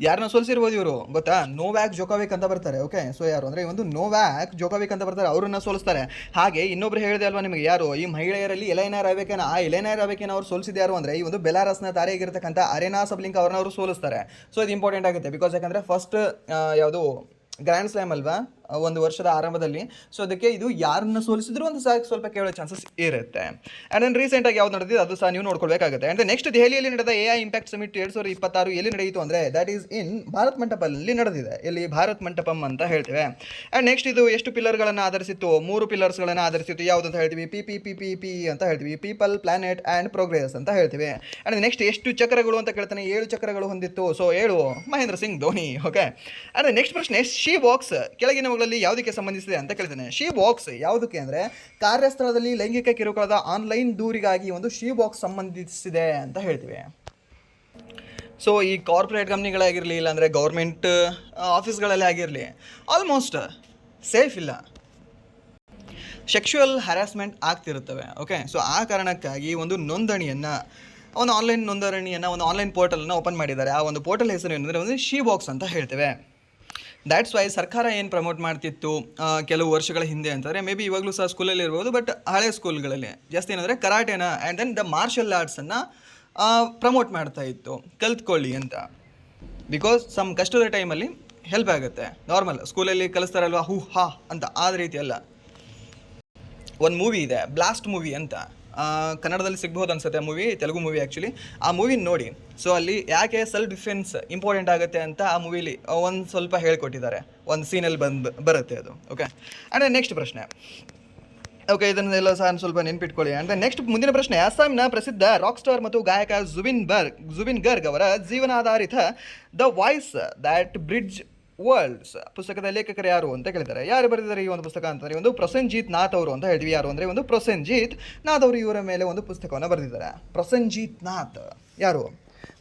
ಯಾರನ್ನ ಸೋಲಿಸಿರ್ಬೋದು ಇವರು ಗೊತ್ತಾ? ನೋವ್ಯಾಕ್ ಜೋಕೋವಿಕ್ ಅಂತ ಬರ್ತಾರೆ. ಓಕೆ, ಸೊ ಯಾರು ಅಂದರೆ ಒಂದು ನೋವ್ಯಾಕ್ ಜೋಕೋವಿಕ್ ಅಂತ ಬರ್ತಾರೆ, ಅವರನ್ನು ಸೋಲಿಸ್ತಾರೆ. ಹಾಗೆ ಇನ್ನೊಬ್ರು ಹೇಳಿದೆ ಅಲ್ವಾ ನಿಮಗೆ, ಯಾರು? ಈ ಮಹಿಳೆಯರಲ್ಲಿ ಎಲೈನಾ ರೈಬಾಕಿನಾ. ಆ ಎಲೈನಾ ರೈಬಾಕಿನಾ ಅವರು ಸೋಲಿಸಿದ ಯಾರು ಅಂದರೆ ಈ ಒಂದು ಬೆಲಾರಸ್ನ ತಾರೆಯಾಗಿರ್ತಕ್ಕಂಥ ಅರೆನಾ ಸಬಲಿಂಕಾ ಅವ್ರನ್ನ ಅವರು ಸೋಲಿಸ್ತಾರೆ. ಸೊ ಇದು ಇಂಪಾರ್ಟೆಂಟ್ ಆಗುತ್ತೆ ಬಿಕಾಸ್ ಯಾಕಂದರೆ ಫಸ್ಟ್ ಯಾವುದು ಗ್ರ್ಯಾಂಡ್ ಸ್ಲ್ಯಾಮ್ ಅಲ್ವಾ ಒಂದು ವರ್ಷದ ಆರಂಭದಲ್ಲಿ. ಸೊ ಅದಕ್ಕೆ ಇದು ಯಾರನ್ನ ಸೋಲಿಸಿದ್ರು ಅಂತ ಸಹ ಸ್ವಲ್ಪ ಕೇಳೋ ಚಾನ್ಸಸ್ ಇರುತ್ತೆ. ಆ್ಯಂಡ್ ದೆನ್ ರೀಸೆಂಟಾಗಿ ಯಾವ್ದು ನಡೆದಿದೆ ಅದು ಸಹ ನೀವು ನೋಡ್ಕೊಳ್ಬೇಕಾಗುತ್ತೆ. ಆ್ಯಂಡ್ ನೆಕ್ಸ್ಟ್ ದೆಹಲಿಯಲ್ಲಿ ನಡೆದ AI ಇಂಪ್ಯಾಕ್ಟ್ ಸಮಿಟ್ 2026 ಎಲ್ಲಿ ನಡೆಯಿತು ಅಂದರೆ ದ್ಯಾಟ್ ಈಸ್ ಇನ್ ಭಾರತ್ ಮಂಟಪಲ್ಲಿ ನಡೆದಿದೆ. ಎಲ್ಲಿ? ಭಾರತ್ ಮಂಟಪಂ ಅಂತ ಹೇಳ್ತೇವೆ. ಆ್ಯಂಡ್ ನೆಕ್ಸ್ಟ್ ಇದು ಎಷ್ಟು ಪಿಲ್ಲರ್ಗಳನ್ನು ಆಧರಿಸಿತ್ತು? 3 ಪಿಲ್ಲರ್ಸ್ಗಳನ್ನು ಆಧರಿಸಿತ್ತು. ಯಾವುದು ಅಂತ ಹೇಳ್ತೀವಿ? PPPP ಅಂತ ಹೇಳ್ತೀವಿ. ಪೀಪಲ್, ಪ್ಲಾನೆಟ್ ಆ್ಯಂಡ್ ಪ್ರೋಗ್ರೆಸ್ ಅಂತ ಹೇಳ್ತೀವಿ. ಆ್ಯಂಡ್ ನೆಕ್ಸ್ಟ್ ಎಷ್ಟು ಚಕ್ರಗಳು ಅಂತ ಕೇಳ್ತಾನೆ. 7 ಚಕ್ರಗಳು ಹೊಂದಿತ್ತು. So 7 Mahendra Singh Dhoni. Okay, and next ಪ್ರಶ್ನೆ, ಶಿ ಬಾಕ್ಸ್ ಕೆಳಗಿನವುಗಳಲ್ಲಿ ಯಾವುದಕ್ಕೆ ಸಂಬಂಧಿಸಿದೆ ಅಂತ ಕೇಳ್ತಾನೆ. ಶಿ ಬಾಕ್ಸ್ ಯಾವುದಕ್ಕೆ ಅಂದರೆ ಕಾರ್ಯಸ್ಥಳದಲ್ಲಿ ಲೈಂಗಿಕ ಕಿರುಕುಳದ ಆನ್ಲೈನ್ ದೂರಿಗಾಗಿ ಒಂದು ಶಿ ಬಾಕ್ಸ್ ಸಂಬಂಧಿಸಿದೆ ಅಂತ ಹೇಳ್ತೀವಿ. ಸೊ ಈ ಕಾರ್ಪೊರೇಟ್ ಕಂಪ್ನಿಗಳಾಗಿರಲಿ ಇಲ್ಲಾಂದರೆ ಗೌರ್ಮೆಂಟ್ ಆಫೀಸ್ಗಳಲ್ಲಿ ಆಗಿರಲಿ ಆಲ್ಮೋಸ್ಟ್ ಸೇಫ್ ಇಲ್ಲ, ಸೆಕ್ಷುವಲ್ ಹ್ಯಾರಾಸ್ಮೆಂಟ್ ಆಗ್ತಿರುತ್ತವೆ. ಓಕೆ, ಸೊ ಆ ಕಾರಣಕ್ಕಾಗಿ ಒಂದು ನೋಂದಣಿಯನ್ನು, ಒಂದು ಆನ್ಲೈನ್ ನೋಂದಣಿಯನ್ನು, ಒಂದು ಆನ್ಲೈನ್ ಪೋರ್ಟಲನ್ನು ಓಪನ್ ಮಾಡಿದ್ದಾರೆ. ಆ ಒಂದು ಪೋರ್ಟಲ್ ಹೆಸರು ಏನಂದರೆ ಒಂದು ಶಿ ಬಾಕ್ಸ್ ಅಂತ ಹೇಳ್ತೇವೆ. ದ್ಯಾಟ್ಸ್ ವೈ ಸರ್ಕಾರ ಏನು ಪ್ರಮೋಟ್ ಮಾಡ್ತಿತ್ತು ಕೆಲವು ವರ್ಷಗಳ ಹಿಂದೆ ಅಂತಂದರೆ, ಮೇ ಬಿ ಇವಾಗಲೂ ಸಹ ಸ್ಕೂಲಲ್ಲಿ ಇರ್ಬೋದು, ಬಟ್ ಹಳೆ ಸ್ಕೂಲ್ಗಳಲ್ಲಿ ಜಾಸ್ತಿ ಏನಂದರೆ ಕರಾಟೆನ ಆ್ಯಂಡ್ ದೆನ್ ದ ಮಾರ್ಷಲ್ ಆರ್ಟ್ಸನ್ನು ಪ್ರಮೋಟ್ ಮಾಡ್ತಾ ಇತ್ತು, ಕಲ್ತ್ಕೊಳ್ಳಿ ಅಂತ. ಬಿಕಾಸ್ ಸಮ್ ಕಷ್ಟದ ಟೈಮಲ್ಲಿ ಹೆಲ್ಪ್ ಆಗುತ್ತೆ. ನಾರ್ಮಲ್ ಸ್ಕೂಲಲ್ಲಿ ಕಲಿಸ್ತಾರಲ್ವ ಹೂ ಹಾ ಅಂತ, ಆದ ರೀತಿ ಅಲ್ಲ. ಒಂದು ಮೂವಿ ಇದೆ, ಬ್ಲಾಸ್ಟ್ ಮೂವಿ ಅಂತ, ಕನ್ನಡದಲ್ಲಿ ಸಿಗ್ಬೋದು ಅನ್ಸುತ್ತೆ ಆ ಮೂವಿ, ತೆಲುಗು ಮೂವಿ ಆ್ಯಕ್ಚುಲಿ. ಆ ಮೂವಿನ ನೋಡಿ. ಸೊ ಅಲ್ಲಿ ಯಾಕೆ ಸೆಲ್ಫ್ ಡಿಫೆನ್ಸ್ ಇಂಪಾರ್ಟೆಂಟ್ ಆಗುತ್ತೆ ಅಂತ ಆ ಮೂವಿಲಿ ಒಂದು ಸ್ವಲ್ಪ ಹೇಳ್ಕೊಟ್ಟಿದ್ದಾರೆ, ಒಂದು ಸೀನಲ್ಲಿ ಬರುತ್ತೆ ಅದು. ಓಕೆ, ಆ್ಯಂಡ್ ನೆಕ್ಸ್ಟ್ ಪ್ರಶ್ನೆ. ಓಕೆ, ಇದನ್ನೆಲ್ಲ ಸಹ ಸ್ವಲ್ಪ ನೆನ್ಪಿಟ್ಕೊಳ್ಳಿ. ಅಂದರೆ ನೆಕ್ಸ್ಟ್ ಮುಂದಿನ ಪ್ರಶ್ನೆ. ಅಸ್ಸಾಂನ ಪ್ರಸಿದ್ಧ ರಾಕ್ ಸ್ಟಾರ್ ಮತ್ತು ಗಾಯಕ ಜುಬಿನ್ ಗರ್ಗ್ ಅವರ ಜೀವನಾಧಾರಿತ the voice that bridge worlds ಪುಸ್ತಕದ ಲೇಖಕರು ಯಾರು ಅಂತ ಕೇಳಿದ್ದಾರೆ. ಯಾರು ಬರೆದಿದ್ದಾರೆ ಈ ಒಂದು ಪುಸ್ತಕ ಅಂತಂದರೆ ಒಂದು ಪ್ರೊಸೆನ್ಜೀತ್ ನಾಥ್ ಅವರು ಅಂತ ಹೇಳ್ತೀವಿ. ಯಾರು ಅಂದರೆ ಒಂದು ಪ್ರೊಸೆನ್ಜೀತ್ ನಾಥ್ ಅವರು ಇವರ ಮೇಲೆ ಒಂದು ಪುಸ್ತಕವನ್ನು ಬರೆದಿದ್ದಾರೆ. ಪ್ರೊಸೆನ್ಜೀತ್ ನಾಥ್ ಯಾರು?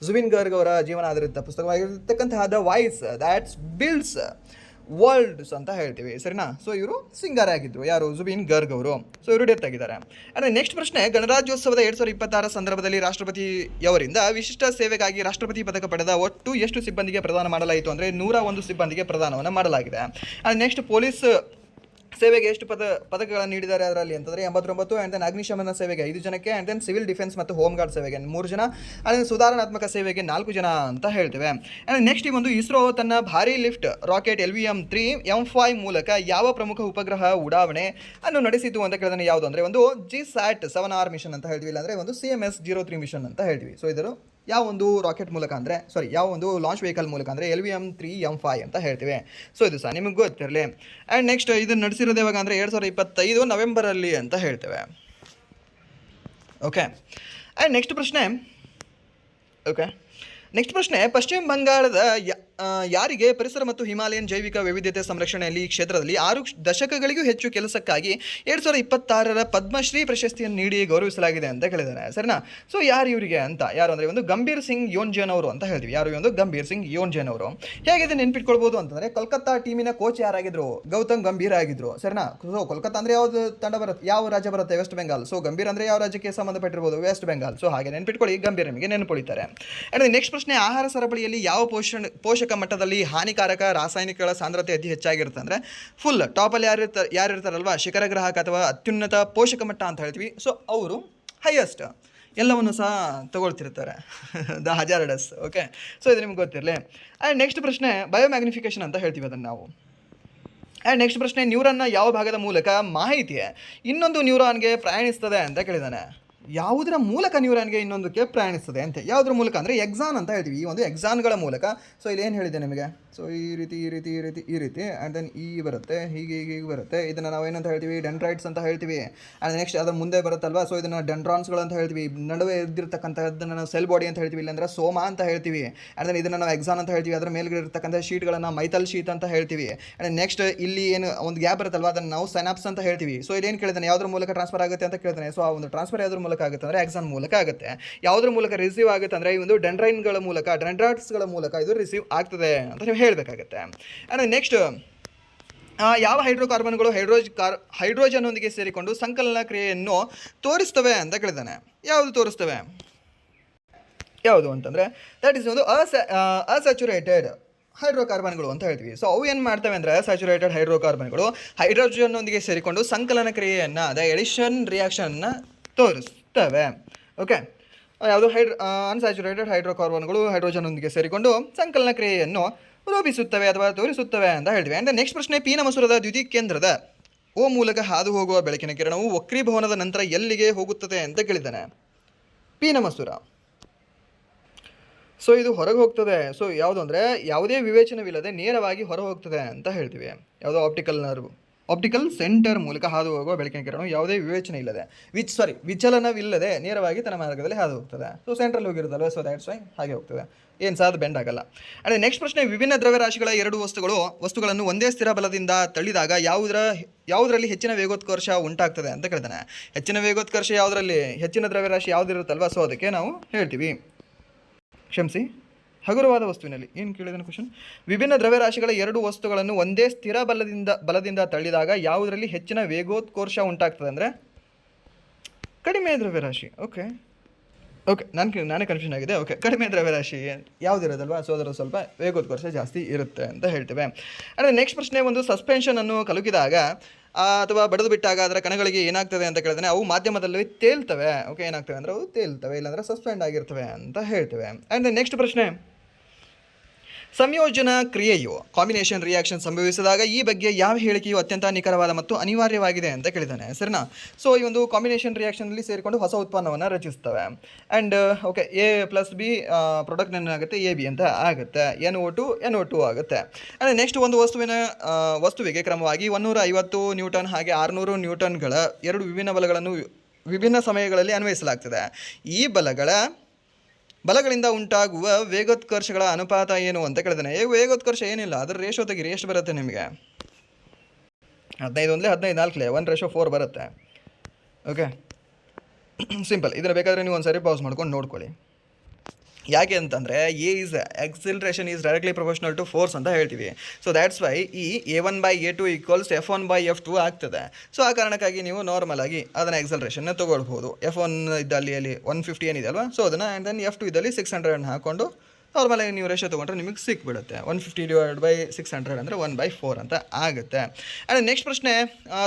ಜುಬಿನ್ ಗರ್ಗ್ ಅವರ ಜೀವನಾಧಾರಿತ ಪುಸ್ತಕವಾಗಿರ್ತಕ್ಕಂತಹ the voice that's builds worlds ಅಂತ ಹೇಳ್ತೀವಿ, ಸರಿನಾ? ಸೊ ಇವರು ಸಿಂಗರ್ ಆಗಿದ್ದರು, ಯಾರು? ಜುಬಿನ್ ಗರ್ಗ್ ಅವರು. ಸೊ ಇವರು ಡೆತ್ ಆಗಿದ್ದಾರೆ. ಅಂದರೆ ನೆಕ್ಸ್ಟ್ ಪ್ರಶ್ನೆ. ಗಣರಾಜ್ಯೋತ್ಸವದ 2026 ಸಂದರ್ಭದಲ್ಲಿ ರಾಷ್ಟ್ರಪತಿಯವರಿಂದ ವಿಶಿಷ್ಟ ಸೇವೆಗಾಗಿ ರಾಷ್ಟ್ರಪತಿ ಪದಕ ಪಡೆದ ಒಟ್ಟು ಎಷ್ಟು ಸಿಬ್ಬಂದಿಗೆ ಪ್ರದಾನ ಮಾಡಲಾಯಿತು ಅಂದರೆ 101 ಸಿಬ್ಬಂದಿಗೆ ಪ್ರದಾನವನ್ನು ಮಾಡಲಾಗಿದೆ. ನೆಕ್ಸ್ಟ್ ಪೊಲೀಸ್ ಸೇವೆಗೆ ಎಷ್ಟು ಪದಕಗಳನ್ನು ನೀಡಿದ್ದಾರೆ ಅದರಲ್ಲಿ ಅಂತಂದರೆ 89. ಆ್ಯಂಡ್ ದೆನ್ ಅಗ್ನಿಶಮನ ಸೇವೆಗೆ 5 ಜನಕ್ಕೆ, ಆ್ಯಂಡ್ ದೆನ್ ಸಿವಿಲ್ ಡಿಫೆನ್ಸ್ ಮತ್ತು ಹೋಮ್ ಗಾರ್ಡ್ ಸೇವೆಗೆ 3 ಜನ, ಆ್ಯಂಡ್ ಸುಧಾರಣಾತ್ಮಕ ಸೇವೆಗೆ 4 ಜನ ಅಂತ ಹೇಳ್ತೇವೆ. ಆ್ಯಂಡ್ ನೆಕ್ಸ್ಟ್ ಈ ಒಂದು ಇಸ್ರೋ ತನ್ನ ಭಾರೀ ಲಿಫ್ಟ್ ರಾಕೆಟ್ LVM-3 M5 ಮೂಲಕ ಯಾವ ಪ್ರಮುಖ ಉಪಗ್ರಹ ಉಡಾವಣೆ ಅನ್ನು ನಡೆಸಿತು ಅಂತ ಕೇಳಿದ್ರೆ ಯಾವುದು ಅಂದರೆ ಒಂದು GSAT-7R ಮಿಷನ್ ಅಂತ ಹೇಳ್ತೀವಿ, ಇಲ್ಲಾಂದರೆ ಒಂದು CMS-03 ಮಿಷನ್ ಅಂತ ಹೇಳ್ತೀವಿ. ಸೊ ಇದರ ಯಾವ ಒಂದು ರಾಕೆಟ್ ಮೂಲಕ ಅಂದರೆ ಯಾವ ಒಂದು ಲಾಂಚ್ ವೆಹಿಕಲ್ ಮೂಲಕ ಅಂದರೆ LVM-3 M5 ಅಂತ ಹೇಳ್ತೀವಿ. ಸೊ ಇದು ಸಹ ನಿಮಗೆ ಗೊತ್ತಿರಲಿ. ಆ್ಯಂಡ್ ನೆಕ್ಸ್ಟ್ ಇದನ್ನು ನಡೆಸಿರೋದು ಯಾವಾಗ ಅಂದರೆ 2025 ನವೆಂಬರಲ್ಲಿ ಅಂತ ಹೇಳ್ತೇವೆ. ಓಕೆ, ಆ್ಯಂಡ್ ನೆಕ್ಸ್ಟ್ ಪ್ರಶ್ನೆ. ಪಶ್ಚಿಮ ಬಂಗಾಳದ ಯಾರಿಗೆ ಪರಿಸರ ಮತ್ತು ಹಿಮಾಲಯನ್ ಜೈವಿಕ ವೈವಿಧ್ಯತೆ ಸಂರಕ್ಷಣೆಯಲ್ಲಿ ಈ ಕ್ಷೇತ್ರದಲ್ಲಿ 6 ದಶಕಗಳಿಗೂ ಹೆಚ್ಚು ಕೆಲಸಕ್ಕಾಗಿ 2026 ಪದ್ಮಶ್ರೀ ಪ್ರಶಸ್ತಿಯನ್ನು ನೀಡಿ ಗೌರವಿಸಲಾಗಿದೆ ಅಂತ ಕೇಳಿದ್ದಾರೆ, ಸರಿನಾ? ಸೊ ಯಾರು ಇವರಿಗೆ ಅಂತ? ಯಾರು ಅಂದರೆ ಒಂದು ಗಂಭೀರ್ ಸಿಂಗ್ ಯೋನ್ಜನ್ ಅವರು ಅಂತ ಹೇಳ್ತೀವಿ. ಯಾರು? ಒಂದು ಗಂಭೀರ್ ಸಿಂಗ್ ಯೋನ್ಜನ್ ಅವರು. ಹೇಗಿದೆ ನೆನ್ಪಿಟ್ಕೊಳ್ಬೋದು ಅಂತಂದರೆ, ಕೋಲ್ಕತ್ತಾ ಟೀಮಿನ ಕೋಚ್ ಯಾರಾಗಿದ್ರು? ಗೌತಮ್ ಗಂಭೀರ್ ಆಗಿದ್ರು, ಸರಿನಾ? ಸೊ ಕೋಲ್ಕತ್ತಾ ಅಂದರೆ ಯಾವುದು ತಂಡ ಬರುತ್ತೆ, ಯಾವ ರಾಜ್ಯ ಬರುತ್ತೆ? ವೆಸ್ಟ್ ಬೆಂಗಾಲ್. ಸೊ ಗಂಭೀರ್ ಅಂದರೆ ಯಾವ ರಾಜ್ಯಕ್ಕೆ ಸಂಬಂಧಪಟ್ಟಿರ್ಬೋದು? ವೆಸ್ಟ್ ಬೆಂಗಾಲ್. ಸೊ ಹಾಗೆ ನೆನ್ಪಿಟ್ಕೊಳ್ಳಿ, ಗಂಭೀರ್ ನಿಮಗೆ ನೆನಪುಳಿತಾರೆ. ಆ್ಯಂಡ್ ನೆಕ್ಸ್ಟ್ ಪ್ರಶ್ನೆ. ಆಹಾರ ಸರಪಳಿಯಲ್ಲಿ ಯಾವ ಪೋಷಕ ಮಟ್ಟದಲ್ಲಿ ಹಾನಿಕಾರಕ ರಾಸಾಯನಿಕಗಳ ಸಾಂದ್ರತೆ ಅತಿ ಹೆಚ್ಚಾಗಿರುತ್ತೆ ಅಂದರೆ ಫುಲ್ ಟಾಪಲ್ಲಿ ಯಾರಿರ್ತಾರಲ್ವ, ಶಿಖರ ಗ್ರಾಹಕ ಅಥವಾ ಅತ್ಯುನ್ನತ ಪೋಷಕ ಮಟ್ಟ ಅಂತ ಹೇಳ್ತೀವಿ. ಸೊ ಅವರು ಹೈಯೆಸ್ಟ್ ಎಲ್ಲವನ್ನು ಸಹ ತಗೊಳ್ತಿರ್ತಾರೆ, ದ ಹಜಾರ್ಡಸ್. ಓಕೆ, ಸೊ ಇದು ನಿಮ್ಗೆ ಗೊತ್ತಿರಲಿ. ಆ್ಯಂಡ್ ನೆಕ್ಸ್ಟ್ ಪ್ರಶ್ನೆ. ಬಯೋಮ್ಯಾಗ್ನಿಫಿಕೇಶನ್ ಅಂತ ಹೇಳ್ತೀವಿ ಅದನ್ನು ನಾವು. ಆ್ಯಂಡ್ ನೆಕ್ಸ್ಟ್ ಪ್ರಶ್ನೆ. ನ್ಯೂರಾನ್ನ ಯಾವ ಭಾಗದ ಮೂಲಕ ಮಾಹಿತಿ ಇನ್ನೊಂದು ನ್ಯೂರಾನ್ಗೆ ಪ್ರಯಾಣಿಸ್ತದೆ ಅಂತ ಕೇಳಿದ್ದಾನೆ. ಯಾವುದರ ಮೂಲಕ ನ್ಯೂರಾನ್ಗೆ ಇನ್ನೊಂದಕ್ಕೆ ಪ್ರಯಾಣಿಸ್ತದೆ ಅಂತ? ಯಾವುದ್ರ ಮೂಲಕ ಅಂದರೆ ಎಕ್ಸಾನ್ ಅಂತ ಹೇಳ್ತೀವಿ. ಈ ಒಂದು ಎಕ್ಸಾನ್ಗಳ ಮೂಲಕ. ಸೊ ಇಲ್ಲಿ ಏನು ಹೇಳಿದೆ ನಿಮಗೆ? ಸೊ ಈ ರೀತಿ ಆ್ಯಂಡ್ ದೆನ್ ಬರುತ್ತೆ, ಹೀಗೆ ಬರುತ್ತೆ. ಇದನ್ನು ನಾವು ಏನಂತ ಹೇಳ್ತೀವಿ? ಡೆಂಡ್ರೈಟ್ಸ್ ಅಂತ ಹೇಳ್ತೀವಿ. ಆ್ಯಂಡ್ ನೆಕ್ಸ್ಟ್ ಅದರ ಮುಂದೆ ಬರುತ್ತಲ್ವ, ಸೊ ಇದನ್ನು ಡೆಂಡ್ರಾನ್ಸ್ಗಳು ಅಂತ ಹೇಳ್ತೀವಿ. ನಡುವೆ ಇದ್ದಿರ್ತಕ್ಕಂಥದ್ದನ್ನು ನಾವು ಸೆಲ್ ಬಾಡಿ ಅಂತ ಹೇಳ್ತೀವಿ, ಇಲ್ಲಾಂದರೆ ಸೋಮ ಅಂತ ಹೇಳ್ತೀವಿ. ಆ್ಯಂಡ್ ದೆನ್ ಇದನ್ನು ನಾವು ಎಕ್ಸಾನ್ ಅಂತ ಹೇಳ್ತೀವಿ. ಅದರ ಮೇಲ್ಗಡೆ ಇರ್ತಕ್ಕಂಥ ಶೀಟ್ಗಳನ್ನು ಮೈತಲ್ ಶೀಟ್ ಅಂತ ಹೇಳ್ತೀವಿ. ಆ್ಯಂಡ್ ನೆಕ್ಸ್ಟ್ ಇಲ್ಲಿ ಏನು ಒಂದು ಗ್ಯಾಪ್ ಬರುತ್ತಲ್ವ, ಅದನ್ನು ನಾವು ಸೈನಾಪ್ಸ್ ಅಂತ ಹೇಳ್ತೀವಿ. ಸೊ ಇದೇನು ಕೇಳಿದಾನೆ? ಯಾವುದ್ರ ಮೂಲಕ ಟ್ರಾನ್ಸ್ಫರ್ ಆಗುತ್ತೆ ಅಂತ ಕೇಳ್ತಾನೆ. ಸೊ ಆ ಒಂದು ಟ್ರಾನ್ಸ್ಫರ್ ಯಾವುದ್ರ ಮೂಲಕ ಆಗುತ್ತೆ ಅಂದರೆ ಎಕ್ಸಾನ್ ಮೂಲಕ ಆಗುತ್ತೆ. ಯಾವುದ್ರ ಮೂಲಕ ರಿಸೀವ್ ಆಗುತ್ತೆ ಅಂದರೆ ಈ ಒಂದು ಡೆಂಡ್ರೈನ್ಗಳ ಮೂಲಕ, ಡೆಂಡ್ರಾಟ್ಸ್ಗಳ ಮೂಲಕ ಇದು ರಿಸೀವ್ ಆಗ್ತದೆ ಅಂತ ನೀವು ಹೇಳಬೇಕಾಗುತ್ತೆ. And next. ಯಾವ ಹೈಡ್ರೋಕಾರ್ಬನ್ಗಳು ಹೈಡ್ರೋಜನ್ನೊಂದಿಗೆ ಸೇರಿಕೊಂಡು ಸಂಕಲನ ಕ್ರಿಯೆಯನ್ನು ತೋರಿಸ್ತವೆ ಅಂತ ಕೇಳಿದಾನೆ. ಯಾವುದು ತೋರಿಸ್ತವೆ? ಯಾವುದು ಅಂತಂದರೆ ದಟ್ ಈಸ್ ಒಂದು ಅಸ್ಯಾಚುರೇಟೆಡ್ ಹೈಡ್ರೋಕಾರ್ಬನ್ಗಳು ಅಂತ ಹೇಳ್ತೀವಿ. ಸೊ ಅವು ಏನು ಮಾಡ್ತವೆ ಅಂದರೆ ಸ್ಯಾಚುರೇಟೆಡ್ ಹೈಡ್ರೋಕಾರ್ಬನ್ಗಳು ಹೈಡ್ರೋಜನ್ನೊಂದಿಗೆ ಸೇರಿಕೊಂಡು ಸಂಕಲನ ಕ್ರಿಯೆಯನ್ನು, ದ ಎಡಿಷನ್ ರಿಯಾಕ್ಷನ್ನ ತೋರಿಸ್ತವೆ. ಓಕೆ, ಯಾವುದು ಅನ್ಸ್ಯಾಚುರೇಟೆಡ್ ಹೈಡ್ರೋಕಾರ್ಬನ್ಗಳು ಹೈಡ್ರೋಜನ್ನೊಂದಿಗೆ ಸೇರಿಕೊಂಡು ಸಂಕಲನ ಕ್ರಿಯೆಯನ್ನು ರೂಪಿಸುತ್ತವೆ ಅಥವಾ ತೋರಿಸುತ್ತವೆ ಅಂತ ಹೇಳ್ತೀವಿ. ಅಂದರೆ ನೆಕ್ಸ್ಟ್ ಪ್ರಶ್ನೆ. ಪೀನ ಮಸೂರದ ದ್ಯುತಿಕೇಂದ್ರದ ಓ ಮೂಲಕ ಹಾದು ಹೋಗುವ ಬೆಳಕಿನ ಕಿರಣವು ವಕ್ರೀಭವನದ ನಂತರ ಎಲ್ಲಿಗೆ ಹೋಗುತ್ತದೆ ಅಂತ ಕೇಳಿದ್ದಾನೆ. ಪೀನ ಮಸೂರ. ಸೊ ಇದು ಹೊರಗೆ ಹೋಗ್ತದೆ. ಸೊ ಯಾವುದು ಅಂದರೆ ಯಾವುದೇ ವಿವೇಚನವಿಲ್ಲದೆ ನೇರವಾಗಿ ಹೊರ ಹೋಗ್ತದೆ ಅಂತ ಹೇಳ್ತೀವಿ. ಯಾವುದೋ ಆಪ್ಟಿಕಲ್ ಸೆಂಟರ್ ಮೂಲಕ ಹಾದು ಹೋಗುವ ಬೆಳಕಿನ ಕಿರಣ ಯಾವುದೇ ವಿವೇಚನೆ ಇಲ್ಲದೆ ವಿಚಲನವಿಲ್ಲದೆ ನೇರವಾಗಿ ತನ್ನ ಮಾರ್ಗದಲ್ಲಿ ಹಾದು ಹೋಗ್ತದೆ. ಸೊ ಸೆಂಟ್ರಲ್ಲಿ ಹೋಗಿರುತ್ತಲ್ವ, ಸೊ ದ್ಯಾಟ್ಸ್ ವೈ ಹಾಗೆ ಹೋಗ್ತದೆ, ಏನು ಸಹ ಅದು ಬೆಂಡ್ ಆಗಲ್ಲ. ಅಂದರೆ ನೆಕ್ಸ್ಟ್ ಪ್ರಶ್ನೆ. ವಿಭಿನ್ನ ದ್ರವ್ಯರಾಶಿಗಳ 2 ವಸ್ತುಗಳನ್ನು ಒಂದೇ ಸ್ಥಿರ ಬಲದಿಂದ ತಳ್ಳಿದಾಗ ಯಾವುದರಲ್ಲಿ ಹೆಚ್ಚಿನ ವೇಗೋತ್ಕರ್ಷ ಉಂಟಾಗ್ತದೆ ಅಂತ ಕೇಳ್ತಾನೆ. ಹೆಚ್ಚಿನ ವೇಗೋತ್ಕರ್ಷ ಯಾವುದರಲ್ಲಿ? ಹೆಚ್ಚಿನ ದ್ರವ್ಯರಾಶಿ ಯಾವುದಿರುತ್ತಲ್ವ, ಸೊ ಅದಕ್ಕೆ ನಾವು ಹೇಳ್ತೀವಿ, ಕ್ಷಮಿಸಿ, ಹಗುರವಾದ ವಸ್ತುವಿನಲ್ಲಿ ಏನು ಕೇಳಿದಾನೆ ಕ್ವಶನ್. ವಿಭಿನ್ನ ದ್ರವ್ಯರಾಶಿಗಳ ಎರಡು ವಸ್ತುಗಳನ್ನು ಒಂದೇ ಸ್ಥಿರ ಬಲದಿಂದ ತಳ್ಳಿದಾಗ ಯಾವುದರಲ್ಲಿ ಹೆಚ್ಚಿನ ವೇಗೋತ್ಕರ್ಷ ಉಂಟಾಗ್ತದೆ ಅಂದರೆ ಕಡಿಮೆ ದ್ರವ್ಯರಾಶಿ. ಓಕೆ ನಾನೇ ಕನ್ಫ್ಯೂಷನ್ ಆಗಿದೆ. ಓಕೆ, ಕಡಿಮೆ ದ್ರವ್ಯರಾಶಿ ಯಾವುದಿರೋದಲ್ವಾ, ಸೊ ಅದರ ಸ್ವಲ್ಪ ವೇಗೋತ್ಕರ್ಷ ಜಾಸ್ತಿ ಇರುತ್ತೆ ಅಂತ ಹೇಳ್ತೇವೆ. ಅಂದರೆ ನೆಕ್ಸ್ಟ್ ಪ್ರಶ್ನೆ, ಒಂದು ಸಸ್ಪೆನ್ಷನನ್ನು ಕಲುಕಿದಾಗ ಅಥವಾ ಬಡಿದು ಬಿಟ್ಟಾಗ ಅದರ ಕಣಗಳಿಗೆ ಏನಾಗ್ತದೆ ಅಂತ ಕೇಳಿದ್ರೆ ಅವು ಮಾಧ್ಯಮದಲ್ಲಿ ತೇಲ್ತವೆ. ಓಕೆ, ಏನಾಗ್ತವೆ ಅಂದರೆ ಅವು ತೇಲ್ತವೆ, ಇಲ್ಲಾಂದರೆ ಸಸ್ಪೆಂಡ್ ಆಗಿರ್ತವೆ ಅಂತ ಹೇಳ್ತೇವೆ. ಆ್ಯಂಡ್ ನೆಕ್ಸ್ಟ್ ಪ್ರಶ್ನೆ, ಸಂಯೋಜನಾ ಕ್ರಿಯೆಯು ಕಾಂಬಿನೇಷನ್ ರಿಯಾಕ್ಷನ್ ಸಂಭವಿಸಿದಾಗ ಈ ಬಗ್ಗೆ ಯಾವ ಹೇಳಿಕೆಯು ಅತ್ಯಂತ ನಿಖರವಾದ ಮತ್ತು ಅನಿವಾರ್ಯವಾಗಿದೆ ಅಂತ ಕೇಳಿದ್ದಾನೆ, ಸರಿನಾ. ಸೊ ಈ ಒಂದು ಕಾಂಬಿನೇಷನ್ ರಿಯಾಕ್ಷನಲ್ಲಿ ಸೇರಿಕೊಂಡು ಹೊಸ ಉತ್ಪನ್ನವನ್ನು ರಚಿಸ್ತವೆ. ಆ್ಯಂಡ್ ಓಕೆ, A+B ಪ್ರಾಡಕ್ಟ್ ಏನಾಗುತ್ತೆ AB ಅಂತ ಆಗುತ್ತೆ, NO2 ಆಗುತ್ತೆ. ಆ್ಯಂಡ್ ನೆಕ್ಸ್ಟ್, ಒಂದು ವಸ್ತುವಿಗೆ ಕ್ರಮವಾಗಿ 150 ನ್ಯೂಟನ್ ಹಾಗೆ 600 ನ್ಯೂಟನ್ಗಳ ಎರಡು ವಿಭಿನ್ನ ಬಲಗಳನ್ನು ವಿಭಿನ್ನ ಸಮಯಗಳಲ್ಲಿ ಅನ್ವಯಿಸಲಾಗ್ತದೆ. ಈ ಬಲಗಳಿಂದ ಉಂಟಾಗುವ ವೇಗೋತ್ಕರ್ಷಗಳ ಅನುಪಾತ ಏನು ಅಂತ ಕೇಳಿದಾನೆ. ವೇಗೋತ್ಕರ್ಷ ಏನಿಲ್ಲ, ಅದರ ರೇಷೋ ತೆಗಿರಿ, ಎಷ್ಟು ಬರುತ್ತೆ ನಿಮಗೆ? 15 4 1:4 ಬರುತ್ತೆ. Okay, simple. ಇದನ್ನು ಬೇಕಾದರೆ ನೀವು ಒಂದು ಸರಿ ಪಾಸ್ ಮಾಡ್ಕೊಂಡು ನೋಡ್ಕೊಳ್ಳಿ. ಯಾಕೆ ಅಂತಂದರೆ acceleration is directly proportional to force ಅಂತ ಹೇಳ್ತೀವಿ. ಸೊ ದ್ಯಾಟ್ಸ್ ವೈ ಈ A1/A2 = F1/F2 ಆಗ್ತದೆ. ಸೊ ಆ ಕಾರಣಕ್ಕಾಗಿ ನೀವು ನಾರ್ಮಲ್ ಆಗಿ ಅದನ್ನು ಎಕ್ಸಲರೇಷನ್ನ ತೊಗೊಳ್ಬೋದು. F1 ಇದ್ದಲ್ಲಿ 150 ಏನಿದೆ ಅಲ್ವಾ, ಸೊ ಅದನ್ನು ಆ್ಯಂಡ್ ದೆನ್ F2 ಇದ್ದಲ್ಲಿ 600 ಹಾಕ್ಕೊಂಡು ನಾರ್ಮಲಾಗಿ ನೀವು ರೇಷೋ ತೊಗೊಂಡ್ರೆ ನಿಮಗೆ ಸಿಕ್ಬಿಡುತ್ತೆ. 150/600 ಅಂದರೆ 1/4 ಅಂತ ಆಗುತ್ತೆ. ಆ್ಯಂಡ್ ನೆಕ್ಸ್ಟ್ ಪ್ರಶ್ನೆ,